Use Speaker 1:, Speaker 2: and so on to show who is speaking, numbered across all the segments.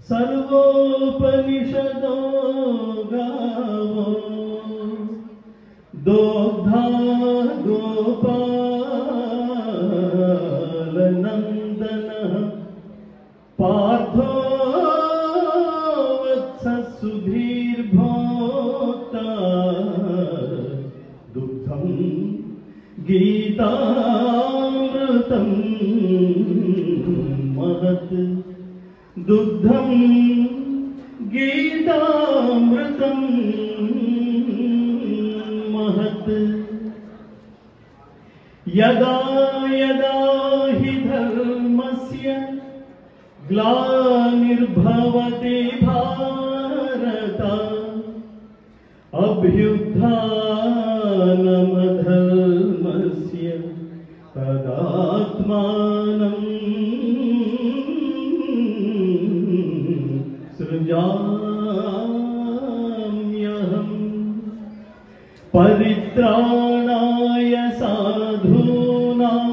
Speaker 1: सर्वोपनिषदो गावो दोग्धा गोपालनन्दनः पार्थो वत्सः सुधीर्भोक्ता दुग्धं गीतामृतं महत् दुग्धं गीतामृतं महत् यदा यदा हि धर्मस्य ग्लानिर्भवति भारत अभ्युत्थानमधर्मस्य तदात्मानं सृजाम्यहम् परित्राणाय साधूनां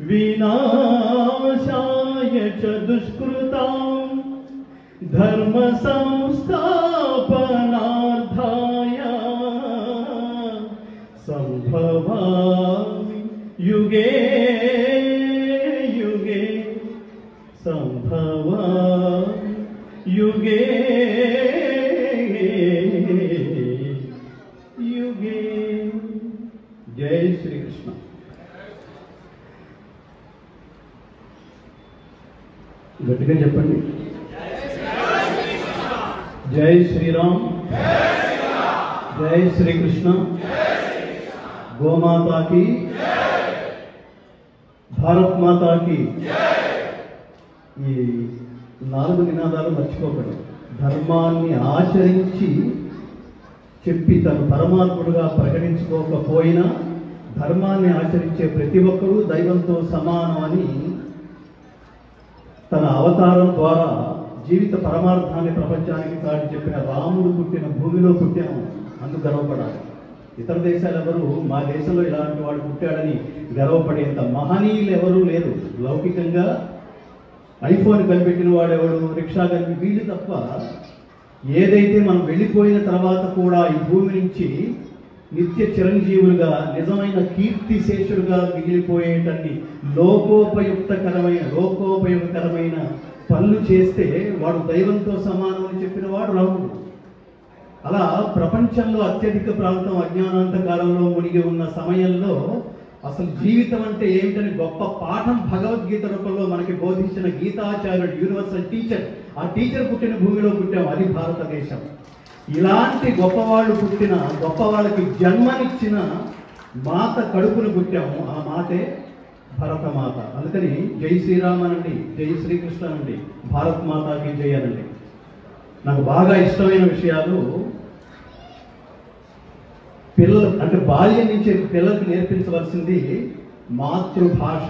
Speaker 1: विनाशाय च दुष्कृतां धर्म संस्थापनार्थाय संभवामि युगे युगे संभवामि युगे युगे। जय श्री कृष्ण। गट्टिगा చెప్పండి जय श्री राम जय श्री कृष्ण गोमाता की भारत माता की। ఈ నాలుగు నినాదాలు మర్చిపోకూడదు. ధర్మాన్ని ఆచరించి చెప్పి తను పరమాత్ముడుగా ప్రకటించుకోకపోయినా ధర్మాన్ని ఆచరించే ప్రతి ఒక్కరూ దైవంతో సమానం అని తన అవతారం ద్వారా జీవిత పరమార్థాన్ని ప్రపంచానికి చాటి చెప్పిన రాముడు పుట్టిన భూమిలో పుట్టాం, అందుకు గర్వపడాలి. ఇతర దేశాలు ఎవరు మా దేశంలో ఇలాంటి వాడు పుట్టాడని గర్వపడేంత మహనీయులు ఎవరూ లేరు. లౌకికంగా ఐఫోన్ కనిపెట్టిన వాడెవడు, రిక్షా కనిపి వీళ్ళు తప్ప ఏదైతే మనం వెళ్ళిపోయిన తర్వాత కూడా ఈ భూమి నుంచి నిత్య చిరంజీవులుగా నిజమైన కీర్తిశేషులుగా మిగిలిపోయేటన్ని లోకోపయుక్తకరమైన పనులు చేస్తే వాడు దైవంతో సమానం అని చెప్పిన వాడు రాముడు. అలా ప్రపంచంలో అత్యధిక ప్రాంతం అజ్ఞానాంతకాలంలో మునిగి ఉన్న సమయంలో అసలు జీవితం అంటే ఏమిటని గొప్ప పాఠం భగవద్గీత రూపంలో మనకి బోధించిన గీతాచార్యుడు, యూనివర్సల్ టీచర్, ఆ టీచర్ పుట్టిన భూమిలో పుట్టాం, అది భారతదేశం. ఇలాంటి గొప్పవాళ్ళు పుట్టిన, గొప్పవాళ్ళకి జన్మనిచ్చిన మాత కడుపున పుట్టాము, ఆ మాతే భరతమాత. అందుకని జై శ్రీరామ్ అనండి, జై శ్రీకృష్ణ అనండి, భారత్ మాతాకి జై అనండి. నాకు బాగా ఇష్టమైన విషయాలు పిల్లలు అంటే బాల్యం నుంచి పిల్లలకు నేర్పించవలసింది మాతృభాష,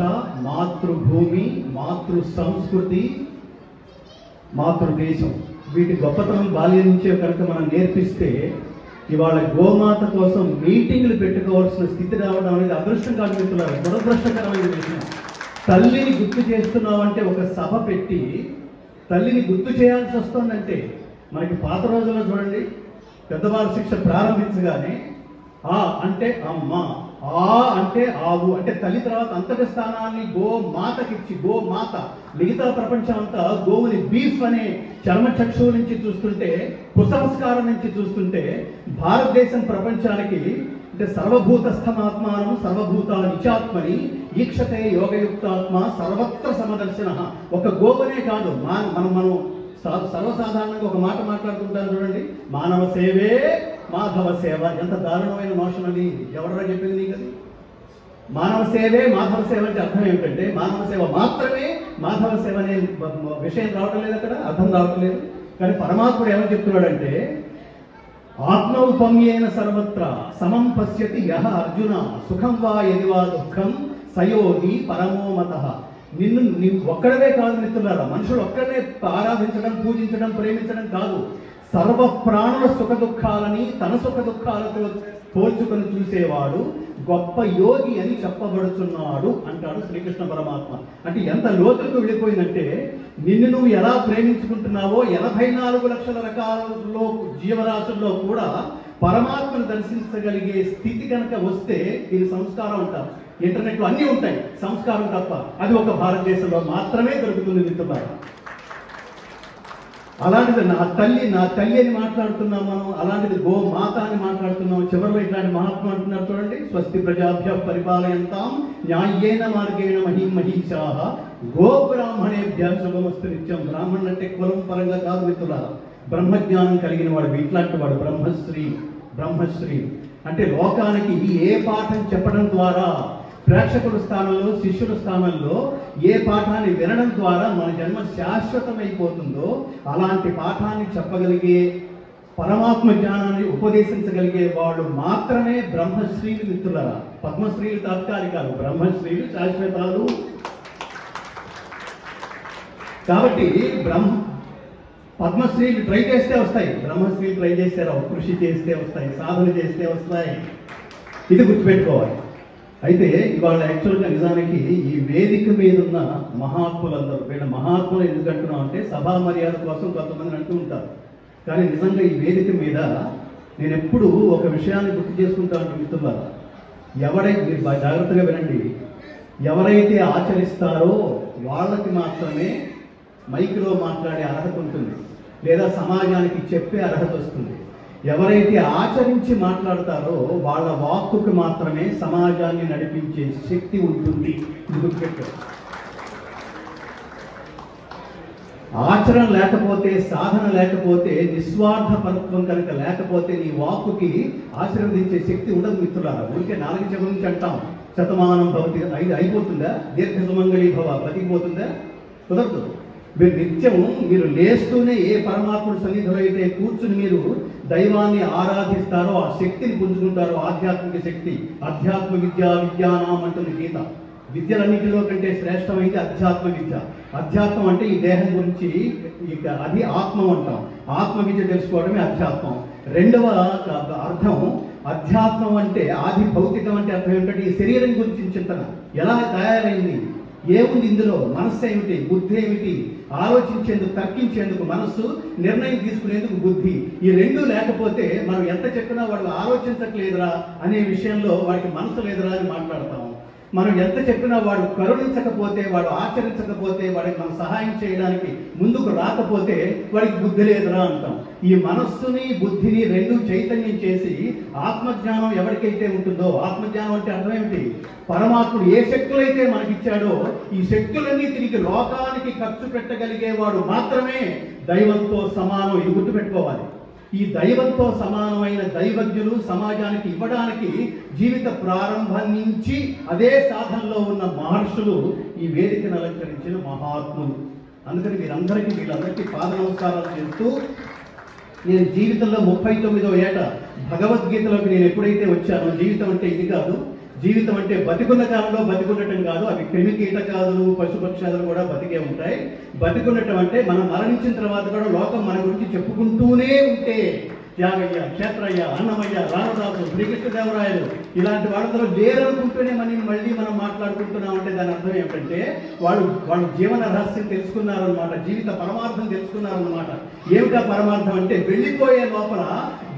Speaker 1: మాతృభూమి, మాతృ సంస్కృతి, మాతృదేశం. వీటి గొప్పతనం బాల్యం నుంచే కనుక మనం నేర్పిస్తే ఇవాళ గోమాత కోసం మీటింగ్లు పెట్టుకోవాల్సిన స్థితి రావడం అనేది అదృష్టం కాదు మిత్రులారా, దురదృష్టకరమైన విషయం. తల్లిని గుర్తు చేస్తున్నామంటే ఒక సభ పెట్టి తల్లిని గుర్తు చేయాల్సి వస్తుందంటే మనకి పాత రోజుల్లో చూడండి, పెద్దవారి శిక్ష ప్రారంభించగానే ఆ అంటే అమ్మ, ఆ అంటే ఆవు, అంటే తల్లి తర్వాత అంతటి స్థానాన్ని గోమాతకిచ్చి, గోమాత మిగతా ప్రపంచం అంతా గోవుని బీఫ్ అనే చర్మచక్షువు నుంచి చూస్తుంటే, కుసంస్కారం నుంచి చూస్తుంటే, భారతదేశం ప్రపంచానికి అంటే సర్వభూతస్థమాత్మానం సర్వభూత నిచాత్మని ఈక్షతే యోగయుక్తాత్మ సర్వత్ర సమదర్శన. ఒక గోవునే కాదు, మనం సర్వసాధారణంగా ఒక మాట మాట్లాడుతుంటారు చూడండి, మానవ సేవే మాధవ సేవ. ఎంత దారుణమైన మోషన్ అది, ఎవడరా చెప్పింది నీకు అది? మానవ సేవే మాధవ సేవ అంటే అర్థం ఏమిటంటే మానవ సేవ మాత్రమే మాధవ సేవ అనే విషయం రావటం లేదు, అక్కడ అర్థం రావటం లేదు. కానీ పరమాత్ముడు ఏమని చెప్తున్నాడంటే ఆత్మౌపమ్యేన సర్వత్ర సమం పశ్యతి యః అర్జున సుఖం వా యది వా దుఃఖం సయోగి పరమోమతః. నిన్ను ఒక్కడవే కాదు మిత్రులారా, మనుషులు ఒక్కడనే ఆరాధించడం, పూజించడం, ప్రేమించడం కాదు, సర్వ ప్రాణుల సుఖ దుఃఖాలని తన సుఖ దుఃఖాలతో పోల్చుకొని చూసేవాడు గొప్ప యోగి అని చెప్పబడుతున్నాడు అంటాడు శ్రీకృష్ణ పరమాత్మ. అంటే ఎంత లోతులకు వెళ్ళిపోయిందంటే, నిన్ను నువ్వు ఎలా ప్రేమించుకుంటున్నావో 84 లక్షల రకాలలో జీవరాశుల్లో కూడా పరమాత్మను దర్శించగలిగే స్థితి కనుక వస్తే దీని సంస్కారం అంటారు. ఇంటర్నెట్లో అన్నీ ఉంటాయి, సంస్కారం తప్ప. అది ఒక భారతదేశంలో మాత్రమే దొరుకుతుంది మిత్రులారా. అలాంటిది నా తల్లి అని మాట్లాడుతున్నాం మనం, అలాంటిది గో మాత అని మాట్లాడుతున్నాం. చివరిలో ఇట్లాంటి మహాత్మ అంటున్నారు చూడండి, స్వస్తి ప్రజాభ్య పరిపాలయంతాం న్యాయేన మార్గేణ మహీషాః గో బ్రాహ్మణేభ్య శుభమస్తు నిత్యం. బ్రాహ్మణుడు అంటే కులం పరంగా కాదు మిత్రులారా, బ్రహ్మజ్ఞానం కలిగిన వాడు, ఇట్లాంటి వాడు బ్రహ్మశ్రీ అంటే లోకానికి ఏ పాఠం చెప్పడం ద్వారా, ప్రేక్షకుల స్థానంలో శిష్యుల స్థానంలో ఏ పాఠాన్ని వినడం ద్వారా మన జన్మ శాశ్వతమైపోతుందో అలాంటి పాఠాన్ని చెప్పగలిగే, పరమాత్మ జ్ఞానాన్ని ఉపదేశించగలిగే వాళ్ళు మాత్రమే బ్రహ్మశ్రీలు మిత్రులారా. పద్మశ్రీలు తాత్కాలికాలు, బ్రహ్మశ్రీలు శాశ్వతాలు. కాబట్టి పద్మశ్రీలు ట్రై చేస్తే వస్తాయి, బ్రహ్మశ్రీలు ట్రై చేస్తే రావు. కృషి చేస్తే వస్తాయి, సాధన చేస్తే వస్తాయి. ఇది గుర్తుపెట్టుకోవాలి. అయితే ఇవాళ యాక్చువల్గా నిజానికి ఈ వేదిక మీద ఉన్న మహాత్ములందరూ, వీళ్ళ మహాత్ములు ఎందుకు అంటున్నాం అంటే సభా మర్యాద కోసం కొంతమంది అంటూ ఉంటారు. కానీ నిజంగా ఈ వేదిక మీద నేను ఎప్పుడు ఒక విషయాన్ని గుర్తు చేసుకుంటాను మిత్రులారా. మీరు జాగ్రత్తగా వినండి, ఎవరైతే ఆచరిస్తారో వాళ్ళకి మాత్రమే మైక్లో మాట్లాడే అర్హత ఉంటుంది, లేదా సమాజానికి చెప్పే అర్హత వస్తుంది. ఎవరైతే ఆచరించి మాట్లాడతారో వాళ్ళ వాక్కుకి మాత్రమే సమాజాన్ని నడిపించే శక్తి ఉంటుంది. ఆచరణ లేకపోతే, సాధన లేకపోతే, నిస్వార్థపరత్వం కనుక లేకపోతే నీ వాక్కుకి ఆశీర్వదించే శక్తి ఉండదు మిత్రులారా. ఊరికే 4 చెవుల నుంచి అంటాం శతమానం భవతి, అయిపోతుందా? దీర్ఘ సుమంగళి భవ, బతికిపోతుందా? కుదరదు. మీరు నిత్యము మీరు లేస్తూనే ఏ పరమాత్ముడి సన్నిధిలో అయితే కూర్చుని మీరు దైవాన్ని ఆరాధిస్తారో ఆ శక్తిని పుంజుకుంటారో, ఆధ్యాత్మిక శక్తి. అధ్యాత్మ విద్యానాం అంటుంది గీత. విద్యలన్నింటిలో కంటే శ్రేష్టమైంది అధ్యాత్మ విద్య. అధ్యాత్మం అంటే ఈ దేహం గురించి, అది ఆత్మ అంటాం. ఆత్మ విద్య తెలుసుకోవడమే అధ్యాత్మం. రెండవ అర్థం అధ్యాత్మం అంటే, ఆది భౌతికం అంటే అర్థం ఏమిటంటే ఈ శరీరం గురించి చింతన. ఎలా తయారైంది, ఏముంది ఇందులో, మనస్సు ఏమిటి, బుద్ధి ఏమిటి, ఆలోచించేందుకు, తర్కించేందుకు మనస్సు, నిర్ణయం తీసుకునేందుకు బుద్ధి. ఈ రెండు లేకపోతే మనం ఎంత చెప్పినా వాడు ఆలోచించట్లేదురా అనే విషయంలో వాడికి మనసు లేదురా అని మాట్లాడతాం. మనం ఎంత చెప్పినా వాడు కరుణించకపోతే, వాడు ఆచరించకపోతే, వాడికి మనం సహాయం చేయడానికి ముందుకు రాకపోతే వాడికి బుద్ధి లేదురా అంటాం. ఈ మనస్సుని బుద్ధిని రెండు చైతన్యం చేసి ఆత్మజ్ఞానం ఎవరికైతే ఉంటుందో, ఆత్మజ్ఞానం అంటే అర్థం ఏమిటి, పరమాత్ముడు ఏ శక్తులైతే మనకిచ్చాడో ఈ శక్తులన్నీ తిరిగి లోకానికి ఖర్చు పెట్టగలిగేవాడు మాత్రమే దైవంతో సమానం. ఇది గుర్తుపెట్టుకోవాలి. ఈ దైవంతో సమానమైన దైవజ్ఞులు సమాజానికి ఇవ్వడానికి జీవిత ప్రారంభం నుంచి అదే సాధనలో ఉన్న మహర్షులు ఈ వేదికను అలంకరించిన మహాత్ములు. అందుకని వీళ్ళందరికీ పాద నమస్కారాలు చేస్తూ, నేను జీవితంలో 39వ ఏట భగవద్గీతలోకి నేను ఎప్పుడైతే వచ్చానో, జీవితం అంటే ఇది కాదు, జీవితం అంటే బతికున్న కాలంలో బతికుండటం కాదు. అవి క్రిమి కీటకాదులు పశుపక్షాదులు కూడా బతికే ఉంటాయి. బతికుండటం అంటే మనం మరణించిన తర్వాత కూడా లోకం మన గురించి చెప్పుకుంటూనే ఉంటే, త్యాగయ్య, క్షేత్రయ్య, అన్నమయ్య, రామదాసు, శ్రీకృష్ణదేవరాయలు ఇలాంటి వాళ్ళతో లేరనుకుంటూనే మళ్ళీ మనం మాట్లాడుకుంటున్నామంటే దాని అర్థం ఏమిటంటే వాళ్ళు జీవన రహస్యం తెలుసుకున్నారనమాట, జీవిత పరమార్థం తెలుసుకున్నారనమాట. ఏమిటా పరమార్థం అంటే, వెళ్ళిపోయే లోపల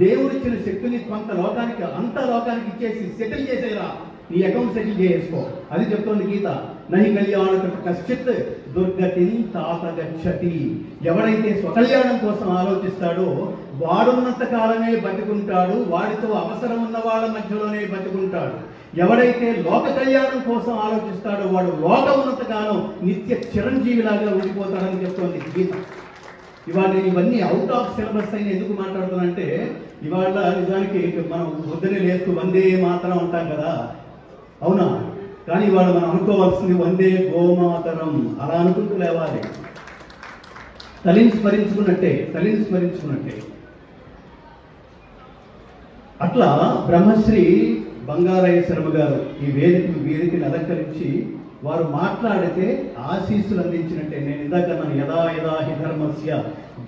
Speaker 1: దేవుడిచ్చిన శక్తిని కొంత లోకానికి, అంత లోకానికి ఇచ్చేసి సెటిల్ చేసేరా, నీ అకౌంట్ సెటిల్ చేసుకో. అది చెప్తోంది గీత. నహి కళ్యాణ కశ్చిత్ దుర్గతిని తాత గచ్చతి. ఎవడైతే స్వకల్యాణం కోసం ఆలోచిస్తాడో వాడున్నంత కాలమే బతికుంటాడు, వాడితో అవసరం ఉన్న వాళ్ళ మధ్యలోనే బతికుంటాడు. ఎవడైతే లోక కళ్యాణం కోసం ఆలోచిస్తాడో వాడు లోకం ఉన్నంత కాలం నిత్య చిరంజీవిలాగా ఉండిపోతాడని చెప్తోంది గీత. ఇవాళ నేను ఇవన్నీ అవుట్ ఆఫ్ సిలబస్ అయిన ఎందుకు మాట్లాడుతానంటే, ఇవాళ నిజానికి మనం పొద్దునే లేస్తూ వందే మాతరం అంటాం కదా, అవునా? కానీ ఇవాళ మనం అనుకోవాల్సింది వందే గోమాతరం. అలా అనుకుంటూ లేవాలి, తల్లిని స్మరించుకున్నట్టే. అట్లా బ్రహ్మశ్రీ బంగారయ్య శర్మ గారు ఈ వేదికని అలంకరించి వారు మాట్లాడితే ఆశీస్సులు అందించినట్టే. నేను ఇందాక యదా యదా హి ధర్మస్య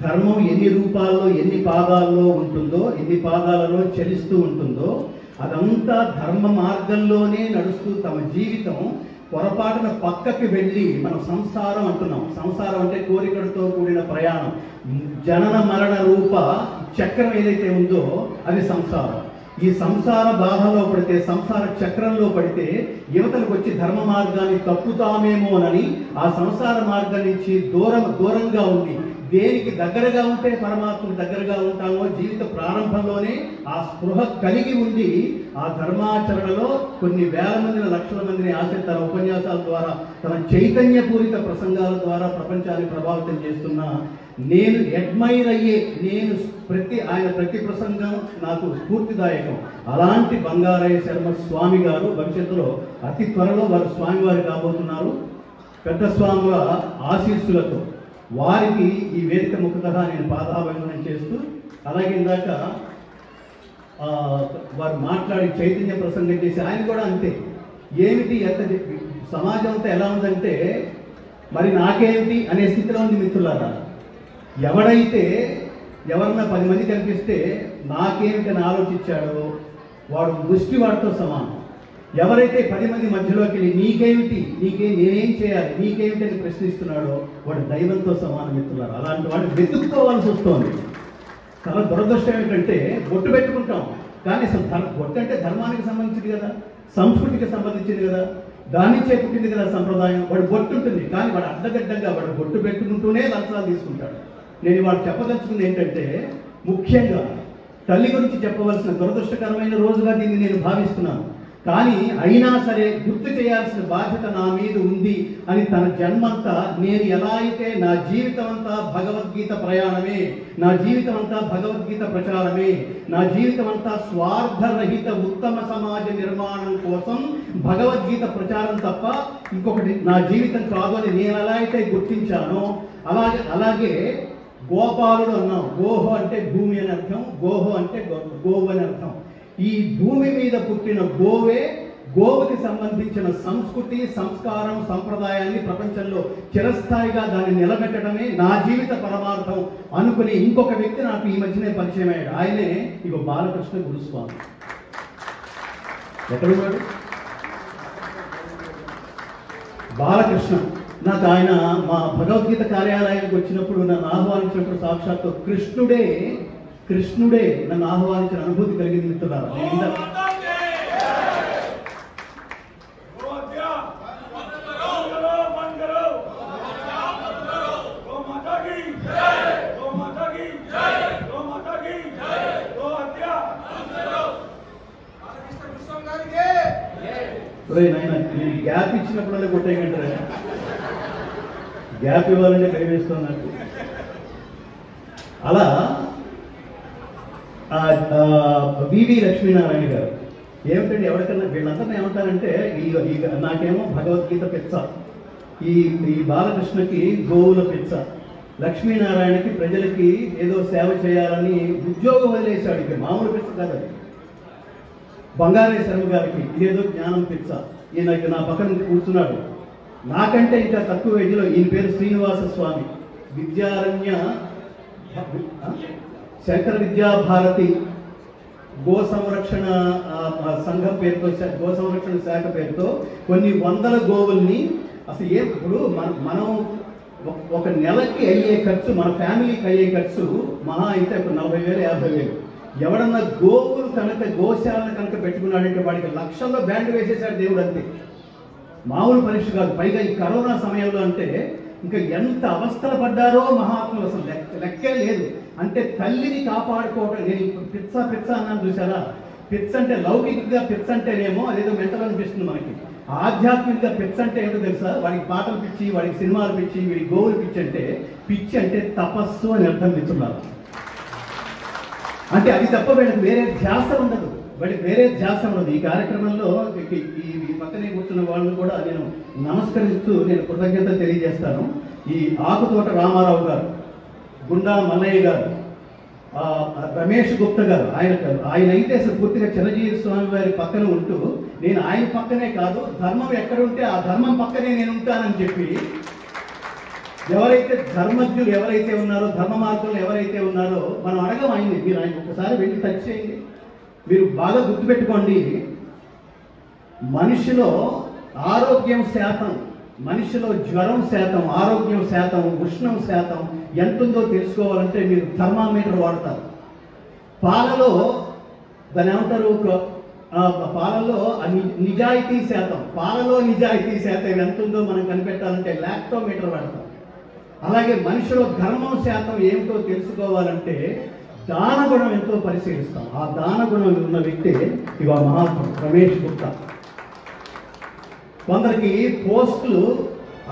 Speaker 1: ధర్మం ఎన్ని రూపాల్లో ఎన్ని పాదాల్లో ఉంటుందో, ఎన్ని పాదాలలో చలిస్తూ ఉంటుందో, అదంతా ధర్మ మార్గంలోనే నడుస్తూ తమ జీవితం పొరపాటున పక్కకి వెళ్ళి మనం సంసారం అంటున్నాం. సంసారం అంటే కోరికలతో కూడిన ప్రయాణం. జనన మరణ రూప చక్రం ఏదైతే ఉందో అది సంసారం. ఈ సంసార బాధలో పడితే, సంసార చక్రంలో పడితే యువతలకు వచ్చి ధర్మ మార్గాన్ని తప్పుతామేమోనని ఆ సంసార మార్గం నుంచి దూరంగా ఉండి దేనికి దగ్గరగా ఉంటే పరమాత్మకు దగ్గరగా ఉంటామో జీవిత ప్రారంభంలోనే ఆ స్పృహ కలిగి ఉండి ఆ ధర్మాచరణలో కొన్ని వేల మందిని, లక్షల మందిని తన ఉపన్యాసాల ద్వారా, తన చైతన్యపూరిత ప్రసంగాల ద్వారా ప్రపంచాన్ని ప్రభావితం చేస్తున్న నేను అడ్మైర్ అయ్యే, ఆయన ప్రతి ప్రసంగం నాకు స్ఫూర్తిదాయకం. అలాంటి బంగారయ్య శర్మ స్వామి గారు భవిష్యత్తులో అతి త్వరలో వారు స్వామివారు కాబోతున్నారు. పెద్ద స్వాముల ఆశీస్సులతో వారికి ఈ వేదిక ముఖతః నేను పాదాభివందనం చేస్తూ, అలాగే ఇందాక వారు మాట్లాడి చైతన్య ప్రసంగం చేసి ఆయన కూడా అంతే. ఏమిటి సమాజం అంతా ఎలా ఉందంటే మరి నాకేమిటి అనే స్థితిలో ఉంది మిత్రులారా. ఎవడైతే ఎవరన్నా 10 మంది కనిపిస్తే నాకేమిటని ఆలోచించాడో వాడు ముష్టి వాడితో సమానం. ఎవరైతే 10 మంది మధ్యలోకి వెళ్ళి నీకేమిటి, నేనేం చేయాలి, నీకేమిటి అని ప్రశ్నిస్తున్నాడో వాడు దైవంతో సమానం మిత్రులారా. అలాంటి వాడు వెతుక్కోవాల్సి వస్తుంది. చాలా దురదృష్టం ఏంటంటే బొట్టు పెట్టుకుంటాం, కానీ అసలు బొట్టు అంటే ధర్మానికి సంబంధించింది కదా, సంస్కృతికి సంబంధించింది కదా, దాని పుట్టింది కదా సంప్రదాయం. వాడు బొట్టు ఉంటుంది, కానీ వాడు అడ్డగడ్డంగా వాడు బొట్టు పెట్టుకుంటూనే లంచాలు తీసుకుంటాడు. నేను వాడు చెప్పదలుచుకుంది ఏంటంటే, ముఖ్యంగా తల్లి గురించి చెప్పవలసిన దురదృష్టకరమైన రోజుగా దీన్ని నేను భావిస్తున్నాను. కానీ అయినా సరే గుర్తు చేయాల్సిన బాధ్యత నా మీద ఉంది అని తన జన్మంతా నేను ఎలా అయితే నా జీవితం అంతా భగవద్గీత ప్రయాణమే, నా జీవితం అంతా భగవద్గీత ప్రచారమే, నా జీవితం అంతా స్వార్థరహిత ఉత్తమ సమాజ నిర్మాణం కోసం భగవద్గీత ప్రచారం తప్ప ఇంకొకటి నా జీవితం కాదు అని నేను ఎలా అయితే గుర్తించానో అలాగే గోపాలుడు అన్నాం. గోహో అంటే భూమి అని అర్థం, గోహో అంటే గోవు అని అర్థం. ఈ భూమి మీద పుట్టిన గోవుకి సంబంధించిన సంస్కృతి, సంస్కారం, సంప్రదాయాన్ని ప్రపంచంలో చిరస్థాయిగా దాన్ని నిలబెట్టడమే నా జీవిత పరమార్థం అనుకుని ఇంకొక వ్యక్తి నాకు ఈ మధ్యనే పరిచయం అయ్యాడు. ఆయనే ఇక బాలకృష్ణ గురుస్వామి. ఎక్కడున్నాడు బాలకృష్ణ? నాకు ఆయన మా భగవద్గీత కార్యాలయానికి వచ్చినప్పుడు నన్ను ఆహ్వానించినప్పుడు సాక్షాత్తు కృష్ణుడే నన్ను ఆహ్వానించిన అనుభూతి కలిగింది మిత్రులారా. నేను గ్యాప్ ఇచ్చినప్పుడల్లా కొట్టేయగంటారా? గ్యాప్ ఇవ్వాలంటే భయమేస్తుంది నాకు. అలా వివి లక్ష్మీనారాయణ గారు ఏమిటంటే, ఎవరికన్నా వీళ్ళందరినీ ఏమంటారంటే, నాకేమో భగవద్గీత పిచ్చ, ఈ బాలకృష్ణకి గోవుల పిచ్చ, లక్ష్మీనారాయణకి ప్రజలకి ఏదో సేవ చేయాలని ఉద్యోగం వదిలేశాడు. ఇక మామూలు పిచ్చ కాదు అది. బంగారయ్య శర్మ గారికి ఇదేదో జ్ఞానం పిచ్చ. ఈయన నా పక్కన కూర్చున్నాడు. నాకంటే ఇంకా తక్కువ ఏజ్లో, ఈయన పేరు శ్రీనివాస స్వామి, విద్యారణ్య శంకర విద్యాభారతి గో సంరక్షణ సంఘం పేరుతో, గో సంరక్షణ శాఖ పేరుతో కొన్ని వందల గోవుల్ని అసలు ఇప్పుడు మనం ఒక నెలకి అయ్యే ఖర్చు, మన ఫ్యామిలీకి అయ్యే ఖర్చు మహా అయితే ఒక 40,000 50,000. ఎవడన్నా గోవులు కనుక, గోశాలను కనుక పెట్టుకున్నాడంటే వాడికి లక్షల్లో బ్యాండ్ వేసేసాడు దేవుడు. అంతే, మామూలు పరీక్ష కాదు. పైగా ఈ కరోనా సమయంలో అంటే ఇంకా ఎంత అవస్థలు పడ్డారో మహాత్ములు, అసలు లెక్కే లేదు. అంటే తల్లిని కాపాడుకోవడం. నేను పిచ్చ అన్నాను చూసారా? పిచ్చ అంటే లౌకికంగా పిచ్చ అంటేనేమో అదేదో మెంటల్ అనిపిస్తుంది మనకి. ఆధ్యాత్మికంగా పిచ్చ అంటే ఏంటో తెలుసా? వాడికి పాటలు పిచ్చి, వాడికి సినిమాలు పిచ్చి, వీడికి గోవులు పిచ్చి అంటే తపస్సు అని అర్థం పిచ్చున్నారు. అంటే అది తప్ప వీళ్ళకి వేరే ధ్యాస ఉండదు, ఈ కార్యక్రమంలో ఈ పక్కనే కూర్చున్న వాళ్ళని కూడా నేను నమస్కరిస్తూ నేను కృతజ్ఞతలు తెలియజేస్తాను. ఈ ఆకుతోట రామారావు గారు, గుండా మల్లయ్య గారు, రమేష్ గుప్తా గారు, ఆయన అయితే అసలు పూర్తిగా చిరంజీవి స్వామి వారి పక్కన ఉంటూ, నేను ఆయన పక్కనే కాదు, ధర్మం ఎక్కడ ఉంటే ఆ ధర్మం పక్కనే నేను ఉంటానని చెప్పి ఎవరైతే ధర్మజ్ఞులు ఎవరైతే ఉన్నారో, ధర్మ మార్గంలో ఎవరైతే ఉన్నారో మనం అడగం ఆయన్ని. మీరు ఆయన ఒకసారి వెళ్ళి టచ్ చేయండి. మీరు బాగా గుర్తుపెట్టుకోండి, మనిషిలో ఆరోగ్యం శాతం, మనిషిలో జ్వరం శాతం, ఆరోగ్యం శాతం, ఉష్ణం శాతం ఎంతుందో తెలుసుకోవాలంటే మీరు థర్మామీటర్ వాడతారు. పాలలో దాని ఏమంటారు, పాలలో నిజాయితీ శాతం, పాలలో నిజాయితీ శాతం ఎంతుందో మనం కనిపెట్టాలంటే లాక్టోమీటర్ వాడతాం. అలాగే మనిషిలో ధర్మం శాతం ఏమిటో తెలుసుకోవాలంటే దానగుణం ఎంతో పరిశీలిస్తాం. ఆ దానగుణం ఉన్న వ్యక్తి ఇవా మహాత్ముడు రమేష్ గుప్తా. కొందరికి పోస్టులు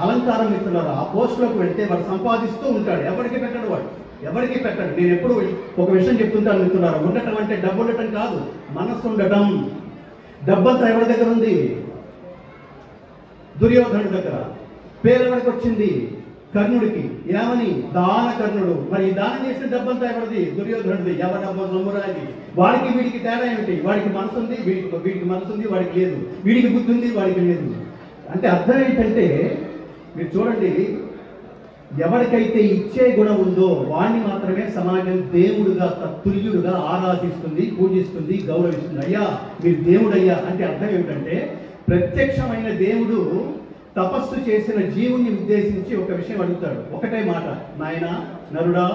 Speaker 1: అలంకారం ఇస్తున్నారు. ఆ పోస్టులోకి వెళ్తే వాడు సంపాదిస్తూ ఉంటాడు, ఎవరికి పెట్టడు, వాడు ఎవరికి పెట్టడు. నేను ఎప్పుడు ఒక విషయం చెప్తుంటాను మిత్రులారా, ఉండటం అంటే డబ్బు ఉండటం కాదు, మనస్సు ఉండటం. డబ్బంతా ఎవరి దగ్గర ఉంది? దుర్యోధనుడి దగ్గర. పేరు ఎవరికి వచ్చింది? కర్ణుడికి. ఏమని? దాన కర్ణుడు. మరి ఈ దానం చేసిన డబ్బంతా ఎవరిది? దుర్యోధనుడిది. ఎవరి డబ్బు? సొమ్మురాది. వాడికి వీడికి తేడా ఏమిటి? వాడికి మనసు ఉంది, వీడికి మనసు ఉంది, వాడికి లేదు. వీడికి బుద్ధి ఉంది, వాడికి లేదు. అంటే అర్థం ఏంటంటే, మీరు చూడండి, ఎవరికైతే ఇచ్చే గుణం ఉందో వాడిని మాత్రమే సమాజం దేవుడుగా, తుల్యుడుగా ఆరాధిస్తుంది, పూజిస్తుంది, గౌరవిస్తుంది. అయ్యా మీరు దేవుడయ్యా అంటే అర్థం ఏమిటంటే, ప్రత్యక్షమైన దేవుడు తపస్సు చేసిన జీవుణ్ణి ఉద్దేశించి ఒక విషయం అడుగుతాడు. ఒకటే మాట, నాయన నరుడా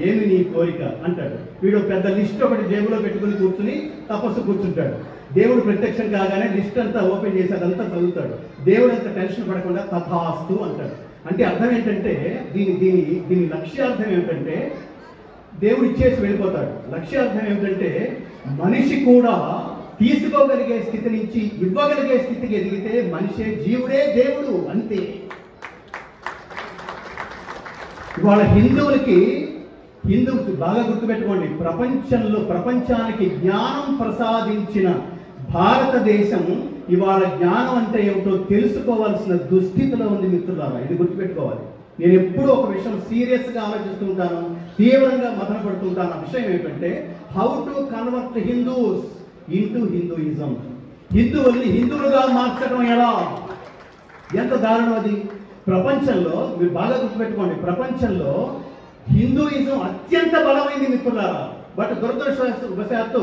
Speaker 1: ఏమి నీ కోరిక అంటాడు. వీడు పెద్ద లిస్ట్ ఒకటి జేబులో పెట్టుకుని కూర్చుని తపస్సు కూర్చుంటాడు. దేవుడు ప్రత్యక్షం కాగానే లిస్ట్ అంతా ఓపెన్ చేసి అదంతా చదువుతాడు. దేవుడు అంత టెన్షన్ పడకుండా తథాస్తు అంటాడు. అంటే అర్థం ఏంటంటే, దీని లక్ష్యార్థం ఏమిటంటే, దేవుడు ఇచ్చేసి వెళ్ళిపోతాడు. లక్ష్యార్థం ఏమిటంటే, మనిషి కూడా తీసుకోగలిగే స్థితి నుంచి ఇవ్వగలిగే స్థితికి ఎదిగితే మనిషే జీవుడే దేవుడు, అంతే. ఇవాళ హిందువులకి బాగా గుర్తుపెట్టుకోండి, ప్రపంచానికి జ్ఞానం ప్రసాదించిన భారతదేశం ఇవాళ జ్ఞానం అంటే ఏమిటో తెలుసుకోవాల్సిన దుస్థితిలో ఉంది మిత్రులారా. ఇది గుర్తుపెట్టుకోవాలి. నేను ఎప్పుడూ ఒక విషయం సీరియస్గా ఆలోచిస్తుంటాను, తీవ్రంగా మదన పడుతుంటాను. ఆ విషయం ఏమిటంటే, how to convert Hindus into Hinduism. హిందువుల్ని హిందువులుగా మార్చడం ఎలా? ఎంత దారుణం అది. ప్రపంచంలో మీరు బాగా గుర్తుపెట్టుకోండి, ప్రపంచంలో హిందూయిజం అత్యంత బలమైంది మిత్రులారా. బట్ దురదృష్టవశాత్తు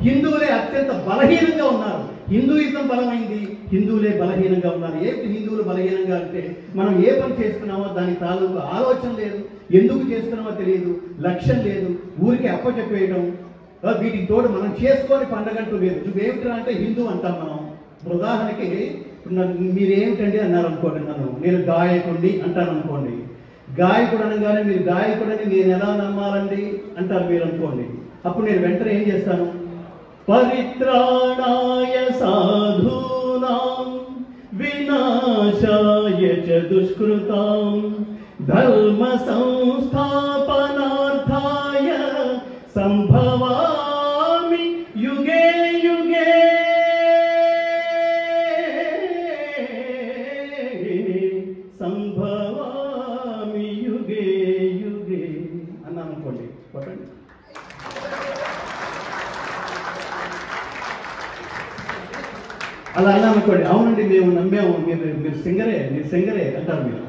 Speaker 1: హిందువులే అత్యంత బలహీనంగా ఉన్నారు. హిందూయిజం బలమైంది, హిందువులే బలహీనంగా ఉన్నారు. ఏంటి హిందువులు బలహీనంగా అంటే, మనం ఏ పని చేస్తున్నామో దాని తాలూకు ఆలోచన లేదు, ఎందుకు చేస్తున్నామో తెలియదు, లక్ష్యం లేదు, ఊరికి అప్పచెప్పేయడం. వీటికి తోడు మనం చేసుకొని పండగంటూ లేదు. నువ్వేమిటా అంటే హిందూ అంటాం మనం. ఉదాహరణకి మీరేమిటండి అన్నారు అనుకోండి, నేను గాయకుడిని అంటాను అనుకోండి. గాయకుడు అనగానే మీరు గాయకుడని నేను ఎలా నమ్మాలండి అంటారు మీరు అనుకోండి. అప్పుడు నేను వెంటనే ఏం చేస్తాను? పరిత్రాణాయ సాధూనాం వినాశాయ చ దుష్కృతాం ధర్మ సంస్థాపనార్థాయ సంభవామి యుగే యుగే. సంభవామి యుగే యుగే అన్నాను అనుకోండి. కొట్టండి. అలా అన్నా అనుకోండి. అవునండి మేము నమ్మాము, మీరు సింగరే అంటారు మీరు.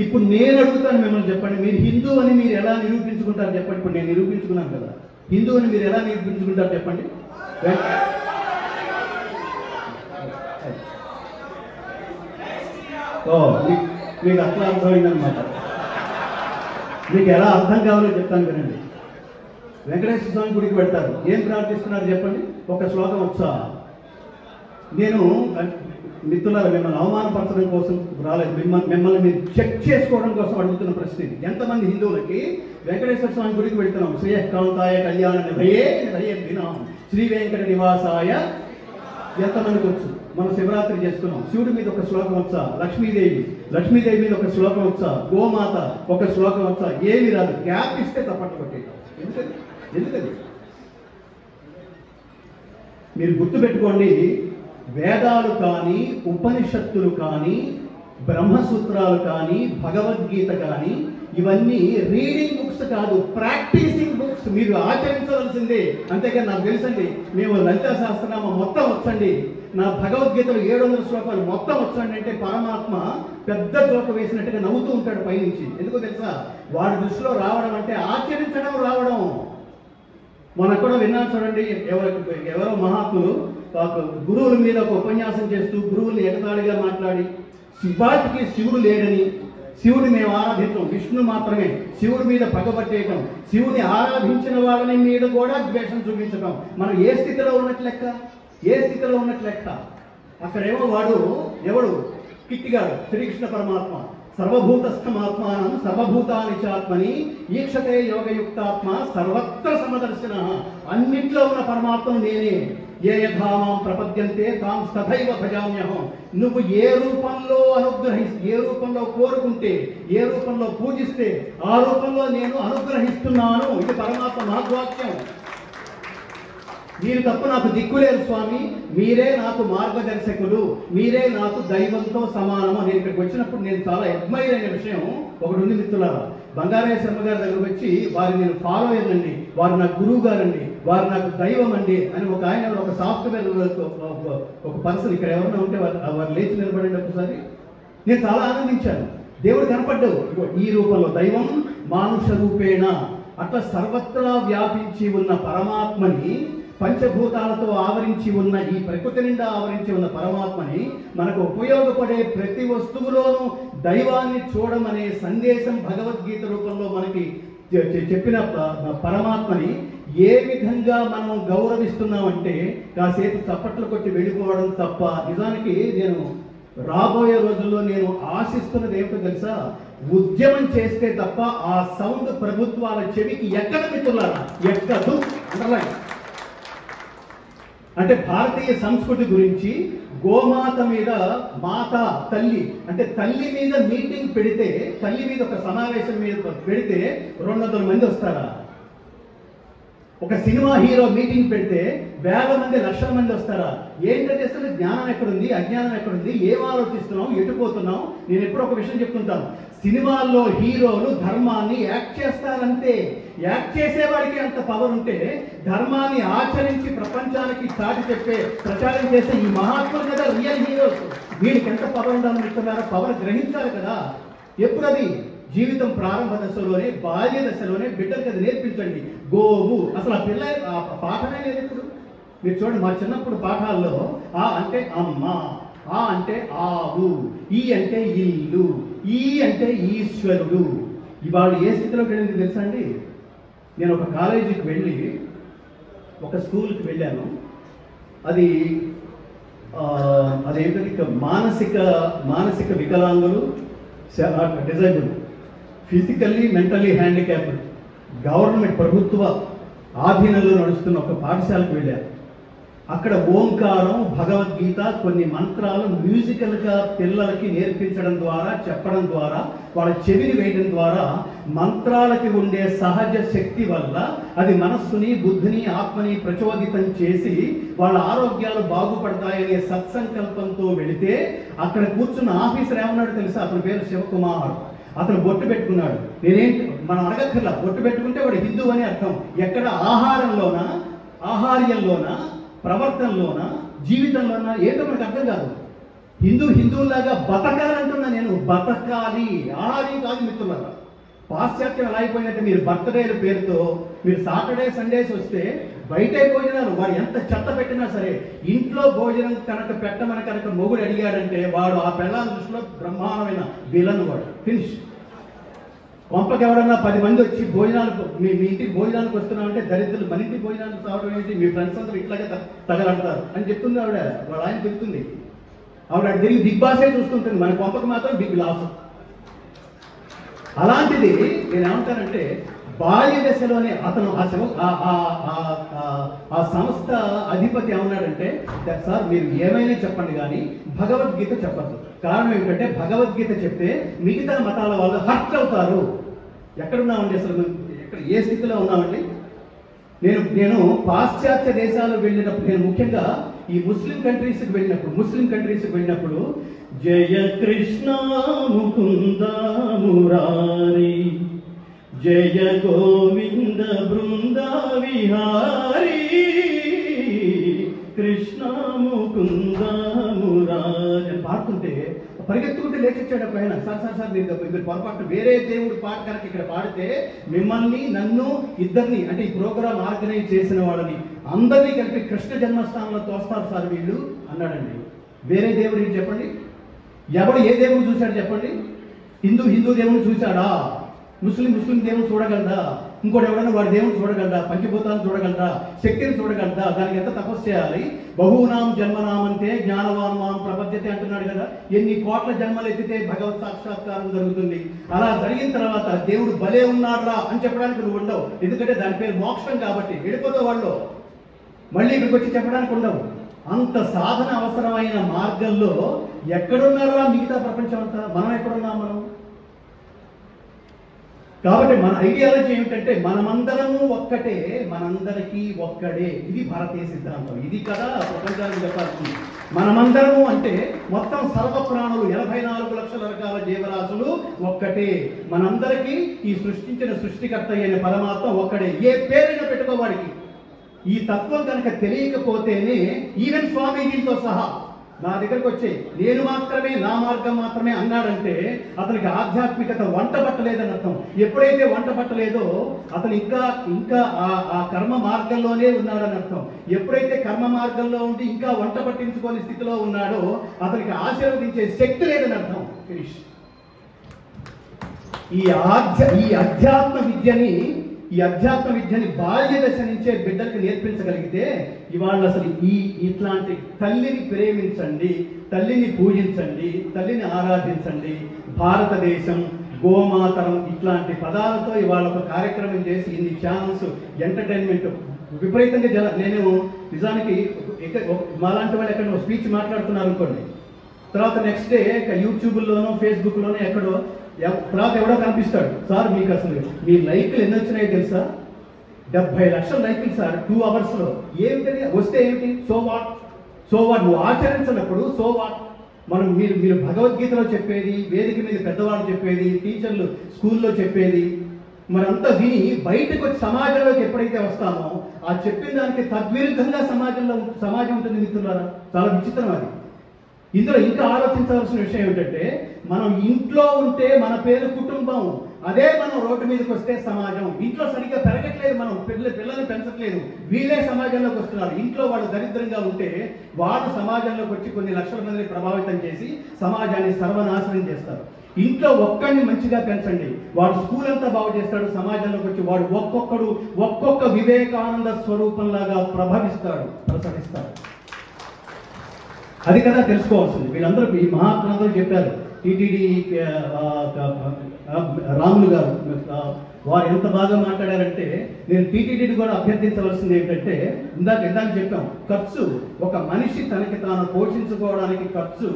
Speaker 1: ఇప్పుడు నేను అడుగుతాను మిమ్మల్ని, చెప్పండి, మీరు హిందూ అని మీరు ఎలా నిరూపించుకుంటారు చెప్పండి. ఇప్పుడు నేను నిరూపించుకున్నాను కదా, హిందూ అని మీరు ఎలా నిరూపించుకుంటారు చెప్పండి. మీకు అట్లా అర్థమైందనమాట. మీకు ఎలా అర్థం కావాలో చెప్తాను వినండి. వెంకటేశ్వర స్వామి గుడికి పెడతారు, ఏం ప్రార్థిస్తున్నారు చెప్పండి. ఒక శ్లోకం వచ్చా. నేను మిత్రులారా మిమ్మల్ని అవమానపరచడం కోసం రాలేదు, మిమ్మల్ని మీరు చెక్ చేసుకోవడం కోసం అడుగుతున్న ప్రశ్న. ఎంతమంది హిందువులకి వెంకటేశ్వర స్వామి గుడికి వెళ్తున్నాం? శ్రీయకాంతాయ కళ్యాణ నిభయే దినం శ్రీ వెంకట నివాసాయ. ఎంతమందికి వచ్చు? మనం శివరాత్రి చేసుకున్నాం. శివుడి మీద ఒక శ్లోకం వచ్చా? లక్ష్మీదేవి మీద ఒక శ్లోకం వచ్చా? గోమాత ఒక శ్లోకం వచ్చా? ఏమి రాదు. గ్యాప్ ఇస్తే తప్పట్టు కొట్టేయడం. ఎందుకది? మీరు గుర్తుపెట్టుకోండి, వేదాలు కానీ, ఉపనిషత్తులు కానీ, బ్రహ్మసూత్రాలు కానీ, భగవద్గీత కానీ ఇవన్నీ రీడింగ్ బుక్స్ కాదు, ప్రాక్టీసింగ్ బుక్స్. మీరు ఆచరించవలసిందే. అంతేకాని నాకు తెలుసండి, మేము లలితా సహస్రనామం మొత్తం వచ్చండి, నా భగవద్గీతలో 700 శ్లోకాలు మొత్తం వచ్చండి అంటే పరమాత్మ పెద్ద జోక వేసినట్టుగా నవ్వుతూ ఉంటాడు పైనుంచి. ఎందుకో తెలుసా? వాడి దృష్టిలో రావడం అంటే ఆచరించడం రావడం. మొన్న కూడా విన్నాను చూడండి, ఎవరో మహాత్ములు గురువుల మీద ఒక ఉపన్యాసం చేస్తూ గురువుల్ని ఎగతాళిగా మాట్లాడి, శివాటికి శివుడు లేడని, శివుడు మేము ఆరాధించం, విష్ణు మాత్రమే, శివుడి మీద పగబట్టేయటం, శివుని ఆరాధించిన వాళ్ళని మీద కూడా ద్వేషం చూపించటం. మనం ఏ స్థితిలో ఉన్నట్లు లెక్క? ఏ స్థితిలో ఉన్నట్లు లెక్క? అక్కడేమో వాడు ఎవడు కిట్టిగాడు శ్రీకృష్ణ పరమాత్మ, సర్వభూతస్థమాత్మానం సర్వభూతాని చాత్మని ఈక్షతే యోగయుక్తాత్మ సర్వత్ర సమదర్శన. అన్నిట్లో ఉన్న పరమాత్మను నేనే. ఏ యథామాం ప్రపద్యంతే తాం తథైవ భజామ్యహం. నువ్వు ఏ రూపంలో ఏ రూపంలో కోరుకుంటే, ఏ రూపంలో పూజిస్తే ఆ రూపంలో నేను అనుగ్రహిస్తున్నాను. ఇది పరమాత్మ మహద్వాక్యం. మీరు తప్ప నాకు దిక్కులేరు స్వామి, మీరే నాకు మార్గదర్శకులు, మీరే నాకు దైవంతో సమానము. నేను ఇక్కడికి వచ్చినప్పుడు నేను చాలా అడ్మైర్ అయిన విషయం ఒకటి ఉంది మిత్రులారా. బంగారయ్య శర్మ గారి దగ్గరకు వచ్చి వారిని నేను ఫాలో అయ్యానండి, వారు నాకు గురువు గారండి, వారు నాకు దైవం అండి అని ఒక ఆయన ఒక సాఫ్ట్వేర్ ఒక పర్సన్ ఇక్కడ ఎవరైనా ఉంటే వారు లేచి నిలబడండి ఒకసారి. నేను చాలా ఆనందించాను. దేవుడు కనపడ్డావు ఈ రూపంలో, దైవం మానుష రూపేణ. అట్లా సర్వత్రా వ్యాపించి ఉన్న పరమాత్మని, పంచభూతాలతో ఆవరించి ఉన్న ఈ ప్రకృతి నిండా ఆవరించి ఉన్న పరమాత్మని, మనకు ఉపయోగపడే ప్రతి వస్తువులోనూ దైవాన్ని చూడమనే సందేశం భగవద్గీత రూపంలో మనకి చెప్పిన పరమాత్మని ఏ విధంగా మనం గౌరవిస్తున్నామంటే కాసేపు చప్పట్లు కొట్టి వెళ్ళిపోవడం తప్ప. నిజానికి నేను రాబోయే రోజుల్లో నేను ఆశిస్తున్నది ఏమిటో తెలుసా? ఉద్యమం చేస్తే తప్ప ఆ సౌండ్ ప్రభుత్వాల చెవికి ఎక్కడ మిత్రులారా, ఎక్కదు. అంటే భారతీయ సంస్కృతి గురించి గోమాత మీద, మాత తల్లి అంటే తల్లి మీద మీటింగ్ పెడితే, తల్లి మీద ఒక సమావేశం మీద పెడితే 200 మంది వస్తారా? ఒక సినిమా హీరో మీటింగ్ పెడితే వేల మంది, లక్షల మంది వస్తారా? ఏంటంటే అసలు జ్ఞానం ఎక్కడుంది, అజ్ఞానం ఎక్కడుంది, ఏం ఆలోచిస్తున్నాం, ఎటుపోతున్నాం? నేను ఎప్పుడో ఒక విషయం చెప్తుంటాను, సినిమాల్లో హీరోలు ధర్మాన్ని యాక్ట్ చేస్తారంతే. యాక్ట్ చేసేవాడికి అంత పవర్ ఉంటే ధర్మాన్ని ఆచరించి ప్రపంచానికి చాటి చెప్పే, ప్రచారం చేసే ఈ మహాత్ములు కదా రియల్ హీరోస్. వీడికి ఎంత పవర్ ఉండాలని చెప్తున్నారో పవర్ గ్రహించాలి కదా. ఎప్పుడది? జీవితం ప్రారంభ దశలోనే, బాల్య దశలోనే బిడ్డలకి అది నేర్పించండి. గోవు అసలు ఆ పిల్ల పాఠమే లేదు ఇప్పుడు. మీరు చూడండి, మా చిన్నప్పుడు పాఠాల్లో ఆ అంటే అమ్మ, ఆ అంటే ఆవు, ఈ అంటే ఇల్లు, ఈ అంటే ఈశ్వరుడు. ఇవాళ ఏ స్థితిలోకి వెళ్ళింది తెలుసా అండి? నేను ఒక కాలేజీకి వెళ్ళి, ఒక స్కూల్కి వెళ్ళాను. అదేంటంటే మానసిక వికలాంగులు, డిజైబుల్, ఫిజికల్లీ మెంటల్లీ హ్యాండిక్యాప్డ్, గవర్నమెంట్ ప్రభుత్వ ఆధీనంలో నడుస్తున్న ఒక పాఠశాలకు వెళ్ళారు. అక్కడ ఓంకారం, భగవద్గీత, కొన్ని మంత్రాలు మ్యూజికల్గా పిల్లలకి నేర్పించడం ద్వారా, చెప్పడం ద్వారా, వాళ్ళ చెవిని వేయడం ద్వారా మంత్రాలకి ఉండే సహజ శక్తి వల్ల అది మనస్సుని, బుద్ధిని, ఆత్మని ప్రచోదితం చేసి వాళ్ళ ఆరోగ్యాలు బాగుపడతాయనే సత్సంకల్పంతో వెళితే అక్కడ కూర్చున్న ఆఫీసర్ ఏమన్నాడు తెలుసా? అతని పేరు శివకుమార్. అతను బొట్టు పెట్టుకున్నాడు. నేనేంటి మనం అడగక్కర్లా, బొట్టు పెట్టుకుంటే వాడు హిందూ అని అర్థం. ఎక్కడ ఆహారంలోనా, ఆహార్యంలోనా, ప్రవర్తనలోనా, జీవితంలోనా ఏంటో మనకు అర్థం కాదు. హిందువులాగా బతకాలంటున్నా నేను, బతకాలి, ఆహార్యం కాదు మిత్రులారా. పాశ్చాత్యం ఎలా అయిపోయినట్టే, మీరు బర్త్డేల పేరుతో మీరు సాటర్డే సండేస్ వస్తే బయటే భోజనాలు, వాడు ఎంత చెత్త పెట్టినా సరే ఇంట్లో భోజనం కనుక పెట్టమని కనుక మొగుడు అడిగాడంటే వాడు ఆ పిల్లల దృష్టిలో బ్రహ్మాండమైన విలన్. వాడు ఫినిష్. కొంపకి ఎవరన్నా 10 మంది వచ్చి భోజనాలు మీ ఇంటికి భోజనానికి వస్తున్నామంటే దరిద్రులు, మన ఇంటికి భోజనానికి రావడం ఏంటి, మీ ఫ్రెండ్స్ అందరూ ఇట్లాగే తగలంటారు అని చెప్తుంది ఆవిడ. వాళ్ళ ఆయన చెప్తుంది, ఆవిడ తిరిగి బిగ్ బాసే చూస్తుంటుంది, మన కొంపకి మాత్రం బిగ్ లాస్. అలాంటిది నేను ఏమంటానంటే, బాల్య దశలోనే అతను ఆ సంస్థ అధిపతి ఏమన్నాడంటే, సార్ మీరు ఏమైనా చెప్పండి కానీ భగవద్గీత చెప్పద్దు. కారణం ఏమిటంటే భగవద్గీత చెప్తే మిగతా మతాల వాళ్ళు హర్ట్ అవుతారు. ఎక్కడున్నామండి అసలు, ఏ స్థితిలో ఉన్నామండి? నేను పాశ్చాత్య దేశాలు వెళ్ళినప్పుడు, నేను ముఖ్యంగా ఈ ముస్లిం కంట్రీస్కి వెళ్ళినప్పుడు జయ కృష్ణ ముకుంద మురారి, జయ గోవింద బృంద విహారీ, కృష్ణ ముకుంద మురారి అని పాడుతుంటే పరిగెత్తుకుంటే లేచొచ్చాడు ఒక ఆయన. సార్ మీరు పొరపాటు వేరే దేవుడి పాట కనుక ఇక్కడ పాడితే మిమ్మల్ని నన్ను ఇద్దరిని అంటే ఈ ప్రోగ్రామ్ ఆర్గనైజ్ చేసిన వాళ్ళని అందరినీ కలిపి కృష్ణ జన్మస్థానంలో తోస్తారు సార్ వీళ్ళు అన్నాడండి. వేరే దేవుడు ఏంటి చెప్పండి? ఎవడు ఏ దేవుడు చూశాడు చెప్పండి? హిందూ దేవుడు చూశాడా? ముస్లిం దేవుడు చూడగలదా? ఇంకోటి ఎవడన్నా వాడి దేవుడు చూడగలరా? పంచభూతాలను చూడగలరా? శక్తిని చూడగలరా? దానికి ఎంత తపస్సు చేయాలి? బహునాం జన్మనామంతే జ్ఞానవాన్ మాం ప్రపద్యతే అంటున్నాడు కదా. ఎన్ని కోట్ల జన్మలు ఎత్తితే భగవత్ సాక్షాత్కారం జరుగుతుంది. అలా జరిగిన తర్వాత దేవుడు భలే ఉన్నాడ్రా అని చెప్పడానికి నువ్వు ఉండవు. ఎందుకంటే దాని పేరు మోక్షం కాబట్టి వెళ్ళిపోతావు వాళ్ళు. మళ్ళీ ఇక్కడికి వచ్చి చెప్పడానికి ఉండవు. అంత సాధన అవసరమైన మార్గంలో ఎక్కడున్నారా మిగతా ప్రపంచం అంతా? మనం ఎక్కడున్నాం? మనం కాబట్టి మన ఐడియాలజీ ఏమిటంటే మనమందరము ఒక్కటే, మనందరికీ ఒక్కడే. ఇది భారతీయ సిద్ధాంతం. ఇది కదా ప్రపంచానికి చెప్పాల్సింది. మనమందరము అంటే మొత్తం సర్వ ప్రాణులు 84 లక్షల రకాల జీవరాశులు ఒక్కటే. మనందరికీ ఈ సృష్టించిన సృష్టికర్త అయిన పరమాత్మ ఒక్కడే. ఏ పేరైనా పెట్టుకోవాడికి ఈ తత్వం కనుక తెలియకపోతేనే ఈవెన్ స్వామీజీతో సహా నా దగ్గరకు వచ్చి నేను మాత్రమే నా మార్గం మాత్రమే అన్నాడంటే అతనికి ఆధ్యాత్మికత వంట పట్టలేదని అర్థం. ఎప్పుడైతే వంట పట్టలేదో అతను ఇంకా ఆ కర్మ మార్గంలోనే ఉన్నాడని అర్థం. ఎప్పుడైతే కర్మ మార్గంలో ఉండి ఇంకా వంట పట్టించుకోని స్థితిలో ఉన్నాడో అతనికి ఆశీర్వదించే శక్తి లేదని అర్థం. ఫినిష్. ఈ అధ్యాత్మ విద్యని బాల్య దశ నుంచే బిడ్డలకు నేర్పించగలిగితే ఇవాళ అసలు ఇట్లాంటి తల్లిని ప్రేమించండి, తల్లిని పూజించండి, తల్లిని ఆరాధించండి. భారతదేశం, గోమాతరం ఇట్లాంటి పదాలతో ఇవాళ ఒక కార్యక్రమం చేసి ఇన్ని ఛానల్స్ ఎంటర్టైన్మెంట్ విపరీతంగా నేను నిజానికి మాలాంటి వాళ్ళు ఎక్కడ స్పీచ్ మాట్లాడుతున్నారు అనుకోండి, తర్వాత నెక్స్ట్ డే యూట్యూబ్లోనో ఫేస్బుక్లోనో ఎక్కడో తర్వాత ఎవడో కనిపిస్తాడు, సార్ మీకు అసలు మీ లైక్లు ఎన్ని వచ్చినాయో తెలుసా? 70 లక్షల లైక్లు సార్ 2 అవర్స్లో. ఏమిటది? వస్తే ఏమిటి? సో వాట్ నువ్వు ఆచరించినప్పుడు సో వాట్? మీరు భగవద్గీతలో చెప్పేది, వేదిక మీద పెద్దవాళ్ళు చెప్పేది, టీచర్లు స్కూల్లో చెప్పేది మరంతా విని బయటకు వచ్చి సమాజంలోకి ఎప్పుడైతే వస్తామో ఆ చెప్పిన దానికి తద్విరుద్ధంగా సమాజం ఉంటుంది మిత్రులారా. చాలా విచిత్రం అది. ఇందులో ఇంకా ఆలోచించవలసిన విషయం ఏమిటంటే మనం ఇంట్లో ఉంటే మన పేరు కుటుంబం, అదే మనం రోడ్డు మీదకి వస్తే సమాజం. ఇంట్లో సరిగ్గా పెరగట్లేదు, మనం పిల్లల్ని పెంచట్లేదు, వీళ్ళే సమాజంలోకి వస్తున్నారు. ఇంట్లో వాళ్ళు దరిద్రంగా ఉంటే వాళ్ళు సమాజంలోకి వచ్చి కొన్ని లక్షల మందిని ప్రభావితం చేసి సమాజాన్ని సర్వనాశనం చేస్తారు. ఇంట్లో ఒక్కడిని మంచిగా పెంచండి, వాడు స్కూల్ అంతా బాగు చేస్తాడు. సమాజంలోకి వచ్చి వాడు ఒక్కొక్క వివేకానంద స్వరూపంలాగా ప్రసరిస్తాడు. అది కదా తెలుసుకోవాల్సింది. వీళ్ళందరూ ఈ మహాత్ములందరూ చెప్పారు. టిటిడి రాములు గారు వారు ఎంత బాగా మాట్లాడారంటే నేను టిటిడిని కూడా అభ్యర్థించవలసింది ఏంటంటే ఇందాక చెప్పాం, ఖర్చు ఒక మనిషి తనకి తాను పోషించుకోవడానికి ఖర్చు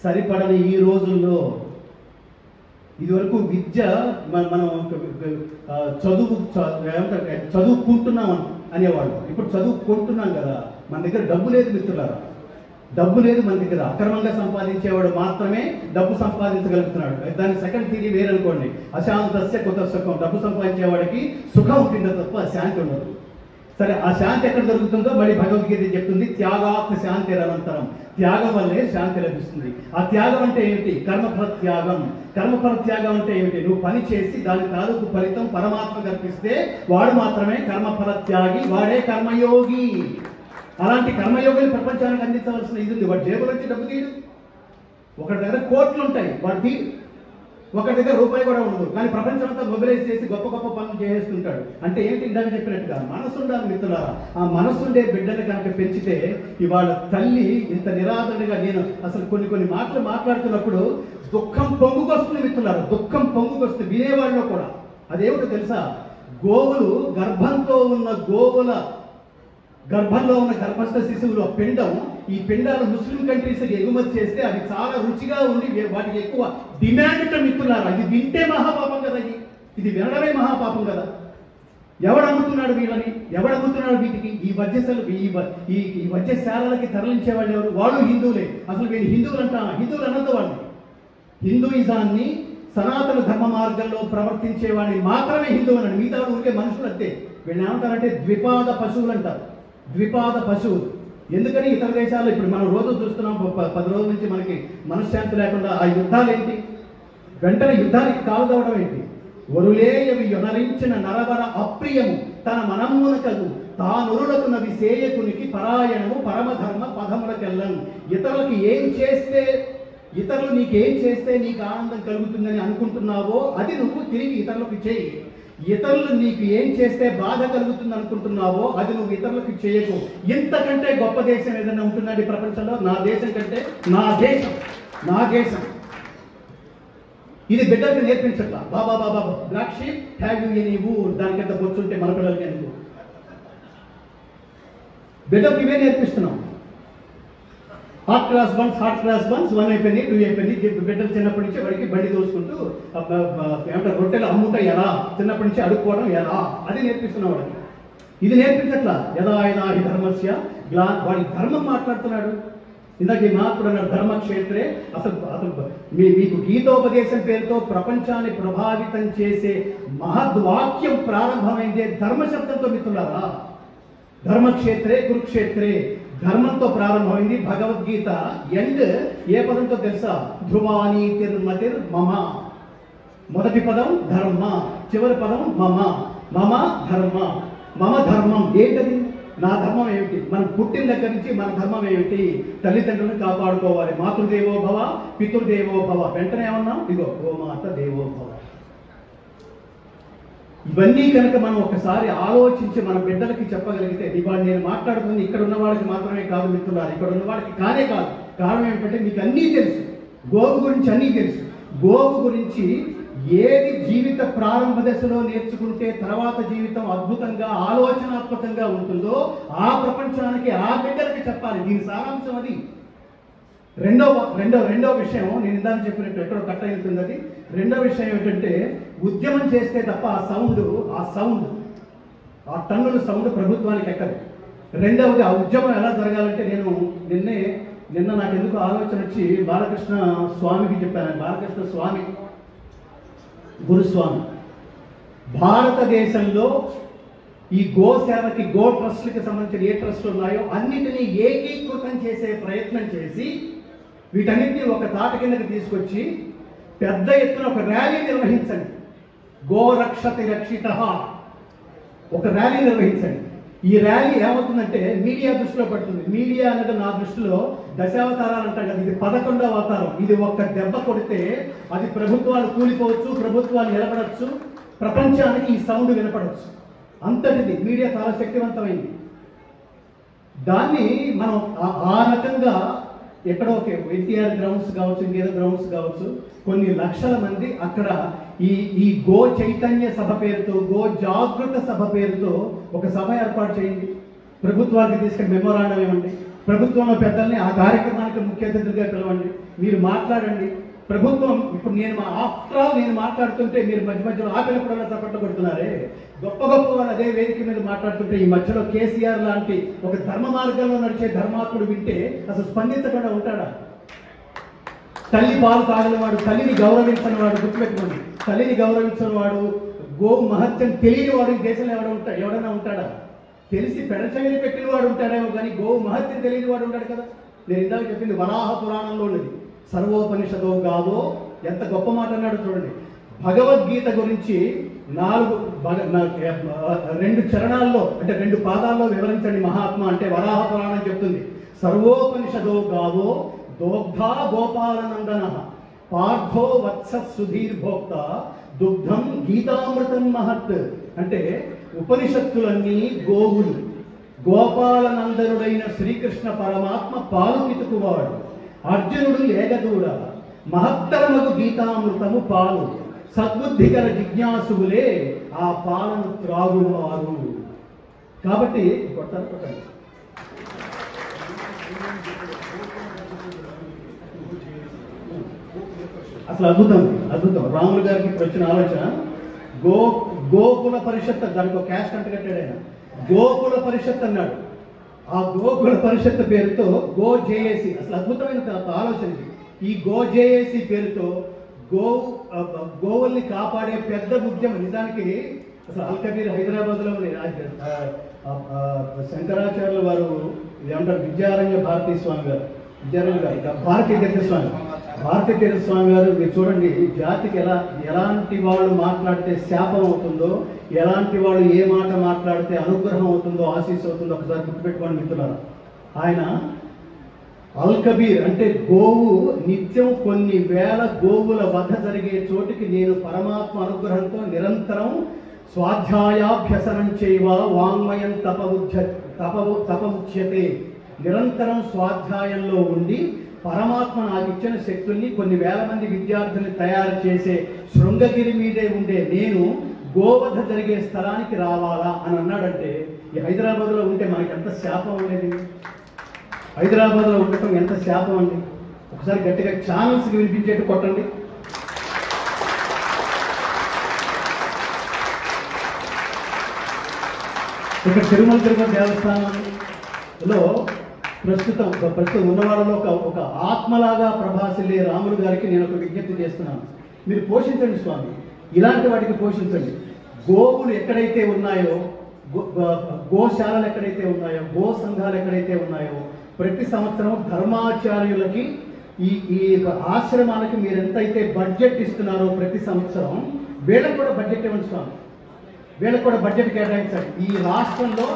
Speaker 1: సరిపడని ఈ రోజుల్లో. ఇదివరకు విద్య మనం చదువుకుంటున్నాం అనేవాళ్ళు. ఇప్పుడు చదువుకుంటున్నాం కదా, మన దగ్గర డబ్బు లేదు మిత్రులారా. డబ్బు లేదు మన దగ్గర. అక్రమంగా సంపాదించేవాడు మాత్రమే డబ్బు సంపాదించగలుగుతున్నాడు. దాని సెకండ్ థియరీ వేరనుకోండి, అశాంతస్య కుత సుఖం. డబ్బు సంపాదించేవాడికి సుఖం ఉంటుందో తప్ప శాంతి ఉండదు. సరే, ఆ శాంతి ఎక్కడ దొరుకుతుందో మళ్ళీ భగవద్గీత చెప్తుంది, త్యాగాత్మ శాంతి అనంతరం. త్యాగం వల్లే శాంతి లభిస్తుంది. ఆ త్యాగం అంటే ఏమిటి? కర్మఫల త్యాగం. కర్మఫల త్యాగం అంటే ఏమిటి? నువ్వు పని చేసి దాని తాలూకు ఫలితం పరమాత్మ కల్పిస్తే వాడు మాత్రమే కర్మఫల త్యాగి, వాడే కర్మయోగి. అలాంటి కర్మయోగులు ప్రపంచానికి అందించవలసిన ఇది ఉంది. వాడు జేబులో వచ్చి డబ్బు తీయడు. ఒకటి దగ్గర కోట్లు ఉంటాయి, వాడు తీయడు. ఒకటి దగ్గర రూపాయి కూడా ఉండదు, కానీ ప్రపంచం అంతా మొబిలైజ్ చేసి గొప్ప గొప్ప పనులు చేస్తుంటాడు. అంటే ఏంటి? ఇందాక చెప్పినట్టుగా మనసు ఉండాలి మిత్రులారా. ఆ మనసుండే బిడ్డలు కనుక పెంచితే ఇవాళ తల్లి ఇంత నిరాదరణగా, నేను అసలు కొన్ని మాటలు మాట్లాడుతున్నప్పుడు దుఃఖం పొంగుకొస్తుంది మిత్రులారా. దుఃఖం పొంగుకొస్తుంది వినేవాళ్ళలో కూడా. అదేమిటో తెలుసా? గోవులు గర్భంలో ఉన్న గర్భస్థ శిశువుల పిండం, ఈ పిండాలు ముస్లిం కంట్రీస్కి ఎగుమతి చేస్తే అది చాలా రుచిగా ఉండి వాటికి ఎక్కువ డిమాండ్ మిత్రులారా. ఇది వింటే మహాపాపం కదా, ఇది వినడమే మహాపాపం కదా. ఎవడమ్ముతున్నాడు వీళ్ళని? ఎవడమ్ముతున్నాడు వీటికి? ఈ వజ్రశాలలకి తరలించే వాళ్ళు ఎవరు? వాళ్ళు హిందువులే. అసలు వీళ్ళు హిందువులు అన్నది వాళ్ళు. హిందూయిజాన్ని సనాతన ధర్మ మార్గంలో ప్రవర్తించే వాడిని మాత్రమే హిందువు అన్నాడు. మిగతా ఊరికే మనుషులు అంతే. వీళ్ళు ఏమంటారంటే ద్విపాద పశువులు అంటారు. ద్విపాద పశువులు. ఎందుకని ఇతర దేశాల్లో ఇప్పుడు మనం రోజు చూస్తున్నాం, 10 రోజుల నుంచి మనకి మనశ్శాంతి లేకుండా ఆ యుద్ధాలు ఏంటి? వెంటనే యుద్ధానికి కాలుదవడం ఏంటి? ఒరులేయవి యొనరించిన నరవర అప్రియము తన మనమ్మునకగు తానురులకు నవి సేయకునికి పరాయణము పరమధర్మ పదములకెళ్ళను. ఇతరులకు ఏం చేస్తే, ఇతరులు నీకేం చేస్తే నీకు ఆనందం కలుగుతుందని అనుకుంటున్నావో అది నువ్వు తిరిగి ఇతరులకు చేయి. ఇతరులు నీకు ఏం చేస్తే బాధ కలుగుతుంది అనుకుంటున్నావో అది నువ్వు ఇతరులకు చేయకు. ఇంతకంటే గొప్ప దేశం ఏదైనా ఉంటుందండి ప్రపంచంలో? నా దేశం కంటే నా దేశం ఇది బిడ్డలకు నేర్పించట్లా. Baa baa black sheep have you any wool, దానికంత బొచ్చుంటే మన పిల్లలకి ఎందుకు? బిడ్డకు ఇవే నేర్పిస్తున్నాం. హాట్ క్లాస్ వన్స్ 1 అయిపోయింది, 2 అయిపోయింది. బిడ్డలు చిన్నప్పటి నుంచి వాడికి బండి దోసుకుంటూ ఏమంటారు రొట్టెలు అమ్ముతాయి ఎలా, చిన్నప్పటి నుంచి అడుక్కోవడం ఎలా, అది నేర్పిస్తున్నాం వాడికి. ఇది నేర్పించట్లా. యదా హి ధర్మస్య వాడి ధర్మం మాట్లాడుతున్నాడు. ఇందాక ఈ మహాత్ముడు అన్నాడు ధర్మక్షేత్రే. అసలు మీకు గీతోపదేశం పేరుతో ప్రపంచాన్ని ప్రభావితం చేసే మహద్వాక్యం ప్రారంభమైందే ధర్మశబ్దంతో మిత్రులారా. ధర్మక్షేత్రే కురుక్షేత్రే ధర్మంతో ప్రారంభమైంది. భగవద్గీత ఎండ్ ఏ పదంతో తెలుసా? ధ్రువాని తిర్మతిర్ మమ. మొదటి పదం ధర్మ, చివరి పదం మమ. మమ ధర్మ. మమ ధర్మం ఏంటది? నా ధర్మం ఏమిటి? మనం పుట్టిన దగ్గర నుంచి మన ధర్మం ఏమిటి? తల్లిదండ్రులను కాపాడుకోవాలి. మాతృదేవో భవ పితృదేవో భవ. వెంటనే ఏమన్నాం? ఇగో గోమాత దేవో భవ. ఇవన్నీ కనుక మనం ఒకసారి ఆలోచించి మన బిడ్డలకి చెప్పగలిగితే, ఇవాళ నేను మాట్లాడుతుంది ఇక్కడ ఉన్న వాళ్ళకి మాత్రమే కాదు మిత్రులారు, ఇక్కడ ఉన్న వాళ్ళకి కానే కాదు. కారణం ఏంటంటే మీకు అన్నీ తెలుసు, గోవు గురించి అన్నీ తెలుసు. గోవు గురించి ఏది జీవిత ప్రారంభ దశలో నేర్చుకుంటే తర్వాత జీవితం అద్భుతంగా ఆలోచనాత్మకంగా ఉంటుందో ఆ ప్రపంచానికి ఆ బిడ్డలకి చెప్పాలి. దీని సారాంశం అది. రెండో విషయం నేను ఇందాక చెప్పినట్టు ఎక్కడో కట్ అవుతుంది. అది రెండో విషయం ఏమిటంటే, ఉద్యమం చేస్తే తప్ప ఆ టన్నుల సౌండ్ ప్రభుత్వానికి ఎక్కదు. రెండవది ఆ ఉద్యమం ఎలా జరగాలంటే, నిన్న నాకు ఎందుకు ఆలోచన వచ్చి బాలకృష్ణ స్వామికి చెప్పాను. బాలకృష్ణ స్వామి గురుస్వామి భారతదేశంలో ఈ గో సేవకి, గో ట్రస్ట్లకి సంబంధించిన ఏ ట్రస్ట్లు ఉన్నాయో అన్నిటినీ ఏకీకృతం చేసే ప్రయత్నం చేసి వీటన్నిటిని ఒక తాట కిందకి తీసుకొచ్చి పెద్ద ఎత్తున ఒక ర్యాలీ నిర్వహించండి. గోరక్షతి రక్షిత ఒక ర్యాలీ నిర్వహించండి. ఈ ర్యాలీ ఏమవుతుందంటే మీడియా దృష్టిలో పడుతుంది. మీడియా అనేది నా దృష్టిలో దశావతారాలు అంటాం కదా, ఇది 11వ అవతారం. ఇది ఒక్క దెబ్బ కొడితే అది ప్రభుత్వాలు కూలిపోవచ్చు, ప్రభుత్వాలు నిలబడచ్చు, ప్రపంచానికి ఈ సౌండ్ వినపడవచ్చు. అంతటిది మీడియా చాలా శక్తివంతమైంది. దాన్ని మనం ఆ రకంగా ఎక్కడో ఒక ఎన్టీఆర్ గ్రౌండ్స్ కావచ్చు, ఇంకేదో గ్రౌండ్స్ కావచ్చు, కొన్ని లక్షల మంది అక్కడ ఈ గో చైతన్య సభ పేరుతో, గో జాగృత సభ పేరుతో ఒక సభ ఏర్పాటు చేయండి. ప్రభుత్వానికి తీసుకెళ్ళి మెమోరాండం ఇవ్వండి. ప్రభుత్వంలో పెద్దల్ని ఆ కార్యక్రమానికి ముఖ్య అతిథులుగా పిలవండి. మీరు మాట్లాడండి. ప్రభుత్వం ఇప్పుడు నేను మాట్లాడుతుంటే మీరు మధ్య మధ్యలో ఆపినప్పుడు చప్పట్లు కొడుతున్నారే. గొప్ప వాళ్ళు అదే వేదిక మీద మాట్లాడుతుంటే ఈ మధ్యలో కేసీఆర్ లాంటి ఒక ధర్మ మార్గంలో నడిచే ధర్మాత్ముడు వింటే అసలు స్పందించకుండా ఉంటాడా? తల్లి పాలు తాగని వాడు, తల్లిని గౌరవించని వాడు, గుర్తుపెట్టుకోండి, తల్లిని గౌరవించని వాడు, గో మహత్యం తెలియని వాడు ఈ దేశంలో ఎవడైనా ఉంటాడా? తెలిసి పెడచగిలి పెట్టిన వాడు ఉంటాడేమో కానీ గో మహత్యం తెలియని వాడు ఉంటాడు కదా. నేను ఇందాక చెప్పింది వరాహ పురాణంలో ఉన్నది. సర్వోపనిషదో గావో, ఎంత గొప్ప మాట అన్నాడు చూడండి. భగవద్గీత గురించి 2 చరణాల్లో అంటే 2 పాదాల్లో వివరించండి మహాత్మ అంటే వరాహ పురాణం చెప్తుంది. సర్వోపనిషదో గావో దోగ్ధా గోపాలనందన పార్థో వత్స సుధీర్భోక్త దుగ్ధం గీతామృతం మహత్. అంటే ఉపనిషత్తులన్నీ గోవులు, గోపాలనందనుడైన శ్రీకృష్ణ పరమాత్మ పాలు పితుకువాడు, అర్జునుడు లేగదూడ, మహత్తరమగు గీతామృతము పాలు, సద్బుద్ధికర జిజ్ఞాసులే ఆ పాలను త్రాగువారు. కాబట్టి అసలు అద్భుతం రాములు గారికి ఇప్పుడు వచ్చిన ఆలోచన. గోకుల పరిషత్, దానికి ఒక క్యాస్ట్ అంట కట్టాడు ఆయన. గోకుల పరిషత్ అన్నాడు. ఆ గోకుల పరిషత్ పేరుతో గో జేఏసీ, అసలు అద్భుతమైన ఆలోచన. ఈ గో జేఏసీ పేరుతో గోవుల్ని కాపాడే పెద్ద ఉద్యమం. నిజానికి అసలు అల్కబీర్ హైదరాబాద్ లో శంకరాచార్యుల వారు ఏమంటారు విద్యారణ్య భారతీ స్వామి గారు, విద్యారణ్య గారు, భారతీయ తీర్థ స్వామి, భారతీయ తీర్థ స్వామి గారు, మీరు చూడండి జాతికి ఎలాంటి వాళ్ళు మాట్లాడితే శాపం అవుతుందో, ఎలాంటి వాళ్ళు ఏ మాట మాట్లాడితే అనుగ్రహం అవుతుందో, ఆశీస్ అవుతుందో ఒకసారి గుర్తుపెట్టుకోండి మిత్రులారా. ఆయన అల్కబీర్ అంటే గోవు నిత్యం కొన్ని వేల గోవుల వధ జరిగే చోటికి నేను పరమాత్మ అనుగ్రహంతో నిరంతరం స్వాధ్యాయాభ్యసనం చేయవ వాంగ్మయం తపముచ్యతే, నిరంతరం స్వాధ్యాయంలో ఉండి పరమాత్మ నాకు ఇచ్చిన శక్తుల్ని కొన్ని వేల మంది విద్యార్థుల్ని తయారు చేసే శృంగగిరి మీదే ఉండే నేను గోవధ జరిగే స్థలానికి రావాలా అని అన్నాడంటే, ఈ హైదరాబాద్లో ఉంటే మనకి ఎంత శాపం ఉండేది, హైదరాబాద్లో ఉండటం ఎంత శాపం అండి. ఒకసారి గట్టిగా ఛానల్స్కి వినిపించేట్టు కొట్టండి. ఇక్కడ తిరుమల తిరుపతి దేవస్థానంలో ప్రస్తుతం ఉన్న వాళ్ళలో ఒక ఆత్మలాగా ప్రభాసిల్లే రాములు గారికి నేను ఒక విజ్ఞప్తి చేస్తున్నాను. మీరు పోషించండి స్వామి, ఇలాంటి వాటికి పోషించండి. గోవులు ఎక్కడైతే ఉన్నాయో, గోశాలలు ఎక్కడైతే ఉన్నాయో, గో సంఘాలు ఎక్కడైతే ఉన్నాయో, ప్రతి సంవత్సరం ధర్మాచార్యులకి ఈ ఆశ్రమాలకి మీరు ఎంతైతే బడ్జెట్ ఇస్తున్నారో ప్రతి సంవత్సరం వీళ్ళకి కూడా బడ్జెట్ ఇవ్వండి స్వామి, వీళ్ళకి కూడా బడ్జెట్ కేటాయించండి. ఈ రాష్ట్రంలో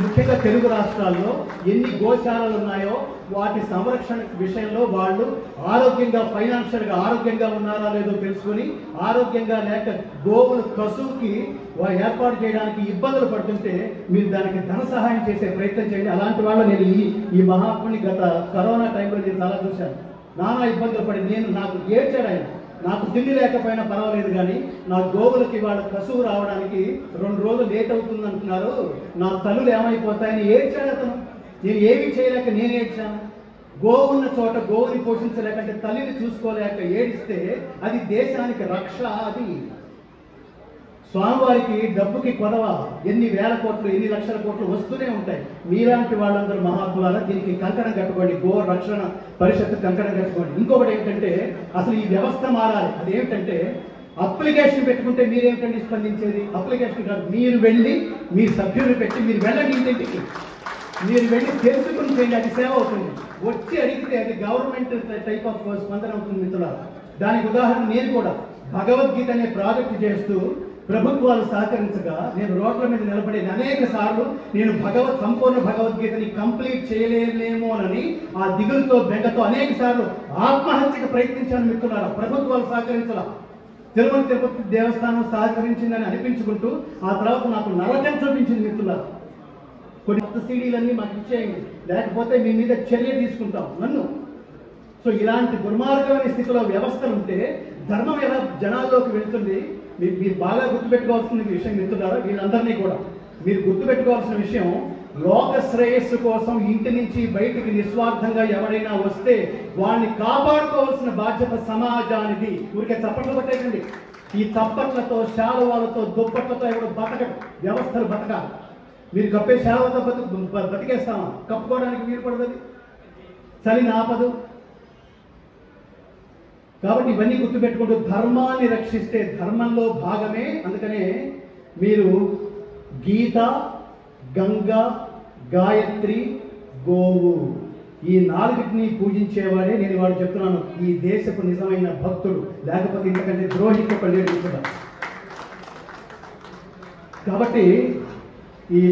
Speaker 1: ముఖ్యంగా తెలుగు రాష్ట్రాల్లో ఎన్ని గోశాలలు ఉన్నాయో వాటి సంరక్షణ విషయంలో వాళ్ళు ఆరోగ్యంగా ఫైనాన్షియల్గా ఆరోగ్యంగా ఉన్నారా లేదో తెలుసుకొని, ఆరోగ్యంగా లేక గోవులు కసువుకి ఏర్పాటు చేయడానికి ఇబ్బందులు పడుతుంటే మీరు దానికి ధన సహాయం చేసే ప్రయత్నం చేయండి. అలాంటి వాళ్ళు నేను ఈ మహాత్ముని గత కరోనా టైంలో నేను చాలా చూశాను. నానా ఇబ్బందులు పడి నాకు ఏడ్చాడు ఆయన. నాకు తిండి లేకపోయినా పర్వాలేదు కానీ నా గోవులకి వాళ్ళ కసువు రావడానికి 2 రోజులు లేట్ అవుతుంది అంటున్నారు, నా తల్లులు ఏమైపోతాయని ఏడ్చాడు అతను. నేను ఏమీ చేయలేక నేను ఏడ్చాను. గోవున్న చోట గోవుని పోషించలేకంటే తల్లిని చూసుకోలేక ఏడిస్తే అది దేశానికి రక్ష. అది స్వామివారికి డబ్బుకి కొదవ, ఎన్ని వేల కోట్లు ఎన్ని లక్షల కోట్లు వస్తూనే ఉంటాయి. మీలాంటి వాళ్ళందరూ మహాత్ములారా దీనికి కంకణం కట్టుకోండి, గో రక్షణ పరిషత్ కంకణం కట్టుకోండి. ఇంకొకటి ఏంటంటే అసలు ఈ వ్యవస్థ మారాలి. అదేమిటంటే అప్లికేషన్ పెట్టుకుంటే మీరేమిటండి స్పందించేది? అప్లికేషన్ కాదు, మీరు వెళ్ళి మీ సభ్యులు పెట్టి మీరు వెళ్ళండి ఇంటికి, మీరు వెళ్ళి తెలుసుకుని చేయండి, అది సేవ అవుతుంది. వచ్చి అడిగితే అది గవర్నమెంట్ టైప్ ఆఫ్ స్పందన అవుతుంది మిత్రులారా. దానికి ఉదాహరణ నేను కూడా భగవద్గీత అనే ప్రాజెక్టు చేస్తూ ప్రభుత్వాలు సహకరించగా నేను రోడ్ల మీద నిలబడేది అనేక సార్లు. నేను సంపూర్ణ భగవద్గీతని కంప్లీట్ చేయలేమోనని ఆ దిగులతో బెంగతో అనేక సార్లు ఆత్మహత్యకు ప్రయత్నించాను మిత్రులారా. ప్రభుత్వాలు సహకరించాల, తిరుమల తిరుపతి దేవస్థానం సహకరించిందని అనిపించుకుంటూ ఆ తర్వాత నాకు నరకం చూపించింది మిత్రులారా. కొన్ని కొత్త సీడీలన్నీ మాకు ఇచ్చేయండి, లేకపోతే మీ మీద చర్య తీసుకుంటాం నన్ను. సో ఇలాంటి దుర్మార్గమైన స్థితిలో వ్యవస్థలు ఉంటే ధర్మం ఎలా జనాల్లోకి వెళ్తుంది? మీరు బాగా గుర్తుపెట్టుకోవాల్సిన విషయం మిత్రులారా, వీళ్ళందరినీ కూడా మీరు గుర్తుపెట్టుకోవాల్సిన విషయం, లోక శ్రేయస్సు కోసం ఇంటి నుంచి బయటికి నిస్వార్థంగా ఎవరైనా వస్తే వాడిని కాపాడుకోవాల్సిన బాధ్యత సమాజానికి. ఊరికే చప్పట్లు పట్టేయండి. ఈ చప్పట్లతో శాలువాలతో దుప్పట్లతో ఎవరు బతకడు, వ్యవస్థలు బతకాలి. మీరు కప్పే శాలువతో బతికేస్తామా? కప్పుకోవడానికి వీలు పడదు, చలిని ఆపదు. కాబట్టి ఇవన్నీ గుర్తుపెట్టుకుంటూ ధర్మాన్ని రక్షిస్తే ధర్మంలో భాగమే. అందుకనే మీరు గీత, గంగ, గాయత్రి, గోవు ఈ 4టిని పూజించేవాడే నేను వాళ్ళు చెప్తున్నాను ఈ దేశపు నిజమైన భక్తుడు. లేకపోతే ఇంతకంటే ద్రోహికి ఒక లేడు కూడా. కాబట్టి ఈ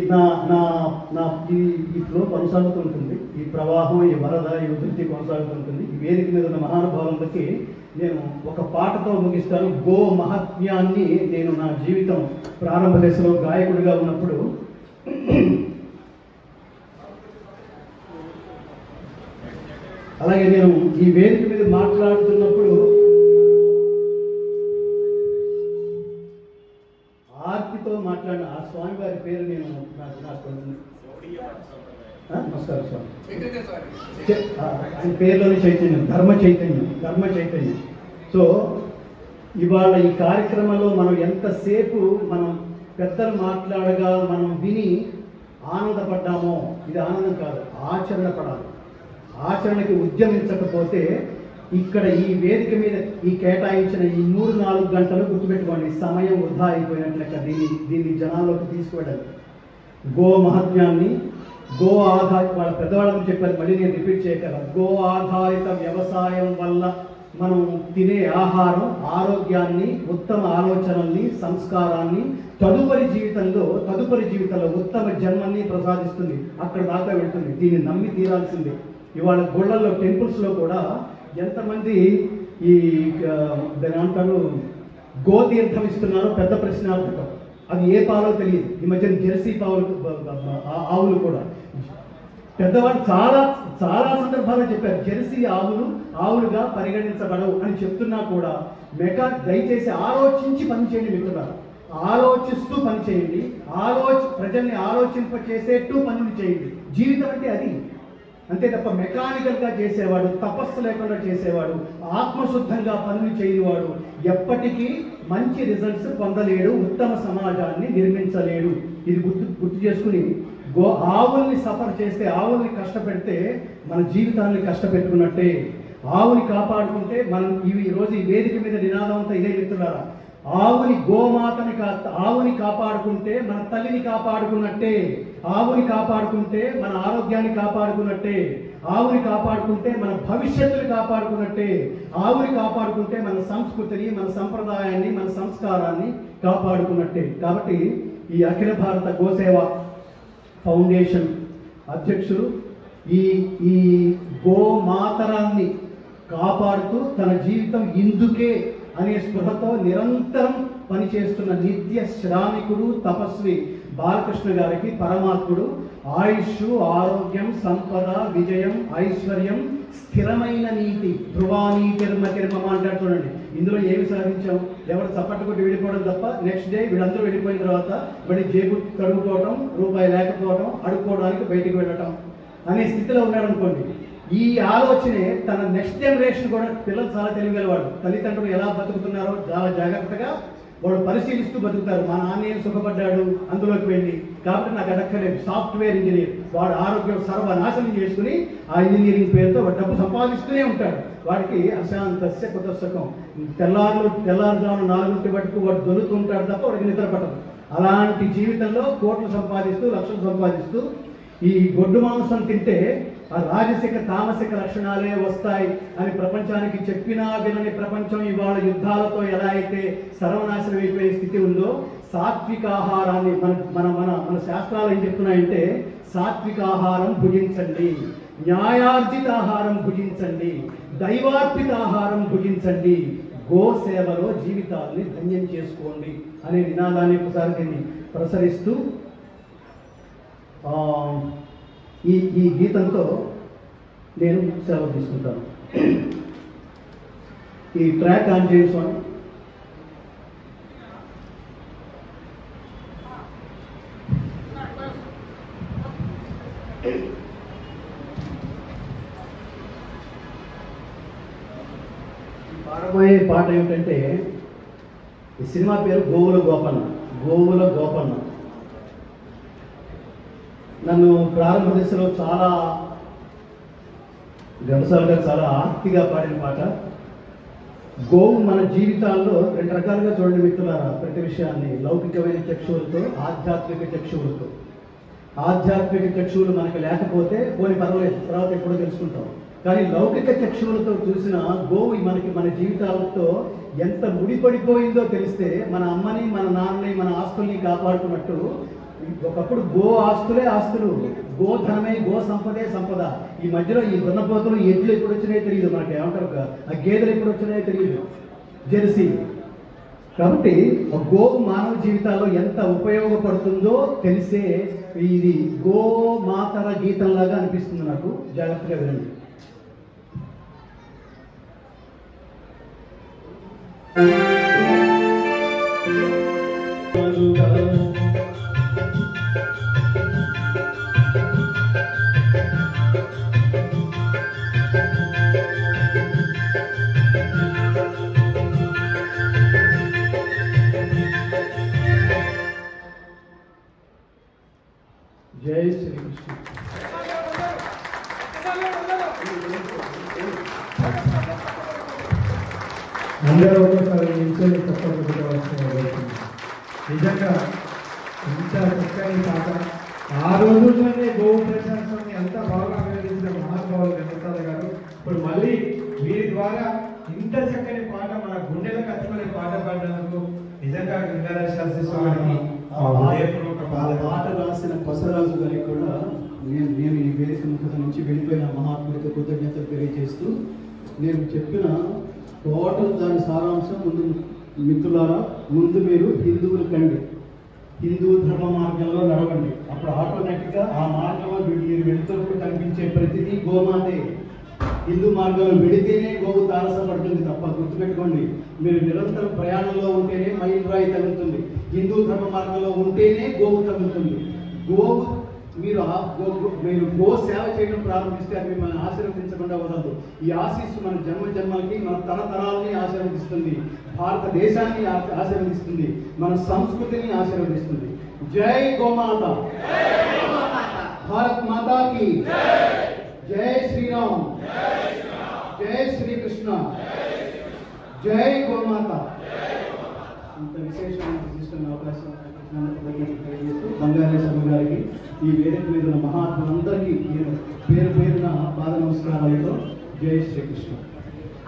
Speaker 1: ఈ ఫ్లో కొనసాగుతూ ఉంటుంది, ఈ ప్రవాహం, ఈ వరద, ఈ ఉధృతి కొనసాగుతూ ఉంటుంది. ఈ వేదిక మీద ఉన్న మహానుభావులకి నేను ఒక పాటతో ముగిస్తాను. గో మహాత్మ్యాన్ని నేను నా జీవితం ప్రారంభ దశలో గాయకుడిగా ఉన్నప్పుడు అలాగే నేను ఈ వేదిక మీద మాట్లాడుతున్నప్పుడు ఆర్తితో మాట్లాడిన ఆ స్వామి వారి పేరు నేను నమస్కారం స్వామి, ఆయన పేరులోని చైతన్యం, ధర్మ చైతన్యం. సో ఇవాళ ఈ కార్యక్రమంలో మనం ఎంతసేపు మనం పెద్దలు మాట్లాడగా మనం విని ఆనందపడ్డామో, ఇది ఆనందం కాదు, ఆచరణ పడాలి. ఆచరణకి ఉద్యమించకపోతే ఇక్కడ ఈ వేదిక మీద ఈ కేటాయించిన ఈ 3-4 గంటలు గుర్తుపెట్టుకోండి, సమయం వృధా అయిపోయినట్లెక్క. దీన్ని జనాల్లోకి తీసుకువెళ్ళాలి. గో మహాత్మ్యాన్ని, గో ఆధారిత, వాళ్ళ పెద్దవాళ్ళని చెప్పారు, మళ్ళీ నేను రిపీట్ చేయగల, గో ఆధారిత వ్యవసాయం వల్ల మనం తినే ఆహారం ఆరోగ్యాన్ని, ఉత్తమ ఆలోచనల్ని, సంస్కారాన్ని, తదుపరి జీవితంలో ఉత్తమ జన్మని ప్రసాదిస్తుంది. అక్కడ దాకా వెళ్తుంది. దీన్ని నమ్మి తీరాల్సిందే. ఇవాళ గుళ్ళల్లో, టెంపుల్స్లో కూడా ఎంతమంది ఈ దాని అంటారు గోతీర్థం ఇస్తున్నారో పెద్ద ప్రశ్నార్థకం. అది ఏ పాలో తెలియదు. ఈ మధ్యన జెర్సీ ఆవులు కూడా పెద్దవాళ్ళు చాలా చాలా సందర్భాల్లో చెప్పారు, జెర్సీ ఆవులుగా పరిగణించబడవు అని చెప్తున్నా కూడా దయచేసి ఆలోచించి పనిచేయండి మిత్రులారా. ఆలోచిస్తూ పనిచేయండి. ప్రజల్ని ఆలోచింపచేసేట్టు పనులు చేయండి. జీవితం అంటే అది. అంతే తప్ప మెకానికల్గా చేసేవాడు, తపస్సు లేకుండా చేసేవాడు, ఆత్మశుద్ధంగా పనులు చేయనివాడు ఎప్పటికీ మంచి రిజల్ట్స్ పొందలేడు, ఉత్తమ సమాజాన్ని నిర్మించలేడు. ఇది గుర్తు చేసుకుని ఆవుల్ని సఫర్ చేస్తే, ఆవుల్ని కష్టపెడితే మన జీవితాన్ని కష్టపెట్టుకున్నట్టే. ఆవుని కాపాడుకుంటే మనం ఈ రోజు ఈ వేదిక మీద నినాదం అంతా ఇదే చెప్తున్నారా, ఆవుని కాపాడుకుంటే మన తల్లిని కాపాడుకున్నట్టే, ఆవుని కాపాడుకుంటే మన ఆరోగ్యాన్ని కాపాడుకున్నట్టే, ఆవుని కాపాడుకుంటే మన భవిష్యత్తుని కాపాడుకున్నట్టే, ఆవుని కాపాడుకుంటే మన సంస్కృతిని, మన సంప్రదాయాన్ని, మన సంస్కారాన్ని కాపాడుకున్నట్టే. కాబట్టి ఈ అఖిల భారత గోసేవ ఫౌండేషన్ అధ్యక్షులు ఈ గోమాతరాన్ని కాపాడుతూ తన జీవితం ఇందుకే అనే స్పృహతో నిరంతరం పనిచేస్తున్న నిత్య శ్రామికుడు, తపస్వి బాలకృష్ణ గారికి పరమాత్ముడు ఆయుష్, ఆరోగ్యం, సంపద, విజయం, ఐశ్వర్యం, స్థిరమైన నీతి, ధ్రువాని తిర్మ అంటారు చూడండి. ఇందులో ఏమి సాధించాం? ఎవరు చప్పట్టు కొట్టి వెళ్ళిపోవడం తప్ప నెక్స్ట్ డే వీళ్ళందరూ వెళ్ళిపోయిన తర్వాత మళ్ళీ జేబు కడుగుకోవడం, రూపాయి లేకపోవడం, అడుక్కోవడానికి బయటికి వెళ్ళటం అనే స్థితిలో ఉన్నాడు అనుకోండి. ఈ ఆలోచనే తన నెక్స్ట్ జనరేషన్ కూడా, పిల్లలు చాలా తెలియగలవాడు, తల్లిదండ్రులు ఎలా బతుకుతున్నారో చాలా జాగ్రత్తగా వాడు పరిశీలిస్తూ బతుకుతారు. మా నాన్న ఏం సుఖపడ్డాడు అందులోకి వెళ్ళి, కాబట్టి నాకు అడక్కలేదు. సాఫ్ట్వేర్ ఇంజనీర్, వాడు ఆరోగ్యం సర్వనాశనం చేసుకుని ఆ ఇంజనీరింగ్ పేరుతో వాడు డబ్బు సంపాదిస్తూనే ఉంటాడు. వాడికి అశాంతస్య కుతస్సుఖం. తెల్లారుజామున 4 వరకు వాడు దొరుకుతుంటాడు తప్ప వాడికి నిద్ర పట్టదు. అలాంటి జీవితంలో కోట్లు సంపాదిస్తూ, లక్షలు సంపాదిస్తూ ఈ గొడ్డు మాంసం తింటే ఆ రాజసిక తామసిక లక్షణాలే వస్తాయి అని ప్రపంచానికి చెప్పినా వినని ప్రపంచం ఇవాళ యుద్ధాలతో ఎలా అయితే సర్వనాశనం అయిపోయే స్థితి ఉందో, సాత్విక ఆహారాన్ని మన శాస్త్రాలు ఏం చెప్తున్నాయంటే, సాత్విక ఆహారం భుజించండి, న్యాయార్జిత ఆహారం భుజించండి, దైవార్పిత ఆహారం భుజించండి, గో సేవలో జీవితాన్ని ధన్యం చేసుకోండి అనే నినాదాన్ని ఒకసారి దీన్ని ప్రసరిస్తూ ఈ గీతంతో నేను సెలవు తీసుకుంటాను. ఈ ట్రాక్ ఆన్ చేయండి. పాడబోయే పాట ఏమిటంటే, ఈ సినిమా పేరు గోవుల గోపన్న. నన్ను ప్రారంభ దశలో చాలా గంటసాలుగా చాలా ఆర్తిగా పాడిన పాట. గోవు మన జీవితాల్లో 2 రకాలుగా చూడండి మిత్రులారా. ప్రతి విషయాన్ని లౌకికమైన చక్షువులతో, ఆధ్యాత్మిక చక్షువులతో. ఆధ్యాత్మిక చక్షువులు మనకు లేకపోతే పోనీ పర్వాలేదు, తర్వాత ఎప్పుడో తెలుసుకుంటాం. కానీ లౌకిక చక్షువులతో చూసిన గోవు మన జీవితాలతో ఎంత ముడిపడిపోయిందో తెలిస్తే, మన అమ్మని, మన నాన్నని, మన ఆస్తుల్ని కాపాడుకున్నట్టు, ఒకప్పుడు గో ఆస్తులే ఆస్తులు, గోధనమే, గో సంపదే సంపద. ఈ మధ్యలో ఈ దున్నపోతులు, ఎడ్లు ఎప్పుడు వచ్చినాయో తెలియదు, మనకి ఏమంటారు, ఆ గేదెలు ఎప్పుడు వచ్చినాయో తెలియదు, జెర్సీ. కాబట్టి గోవు మానవ జీవితాల్లో ఎంత ఉపయోగపడుతుందో తెలిసే ఇది గోమాతర గీతంలాగా అనిపిస్తుంది నాకు. జాగ్రత్తగా వినండి. జై శ్రీకృష్ణ.
Speaker 2: అందరూ ఒకసారి నిల్చొని తప్పకుండా నిజంగా ఇంత చక్కని పాట ఆ రోజుల్లోనే గోవు ప్రశాసనాన్ని అంతా బాగా అభినందించిన మహానుభావులు వెంకటరాజ గారు ఇప్పుడు మళ్ళీ వీరి ద్వారా ఇంత చక్కని పాట మన గుండెలకు హత్తుకునే పాట పాడినందుకు నిజంగా గంగాధర శాస్త్రి స్వామికి మా హృదయపూర్వక
Speaker 1: పాట రాసిన కొసరాజు గారికి కూడా నేను ఈ వేదిక ముఖత నుంచి వెళ్ళిపోయిన మహాత్ముడికి కృతజ్ఞతలు తెలియజేస్తూ నేను చెప్పిన టోటల్ దాని సారాంశం ముందు మిత్రులారా, ముందు మీరు హిందువులు కండి, హిందూ ధర్మ మార్గంలో నడవండి. అప్పుడు ఆటోమేటిక్గా ఆ మార్గంలో మీరు వెళ్తున్నప్పుడు కనిపించే ప్రతిదీ గోమాతే. హిందూ మార్గంలో వెడితేనే గోవు తారసపడుతుంది తప్ప, గుర్తుపెట్టుకోండి. మీరు నిరంతరం ప్రయాణంలో ఉంటేనే మైల్ రాయి తగులుతుంది. హిందూ ధర్మ మార్గంలో ఉంటేనే గోవు తగులుతుంది. గోవు మీరు గో సేవ చేయడం ప్రారంభిస్తే అది మిమ్మల్ని ఆశీర్వదించకుండా వదలదు. ఈ ఆశీస్సు మన జన్మ జన్మలకి, మన తరతరాలని ఆశీర్వదిస్తుంది, భారతదేశాన్ని ఆశీర్వదిస్తుంది, మన సంస్కృతిని ఆశీర్వదిస్తుంది. జై గోమాత, భారత్ మాతా కి జై శ్రీరామ్, జై శ్రీకృష్ణ, జై గోమాత. ఇంత విశేషమైన విశిష్టమైన అవకాశం బంగారే స్వామి గారికి, ఈ వేదిక మీద ఉన్న మహాత్ములందరికీ పేరు పేరున పాద నమస్కారాలతో జై శ్రీకృష్ణ.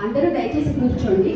Speaker 3: అందరూ దయచేసి కూర్చోండి.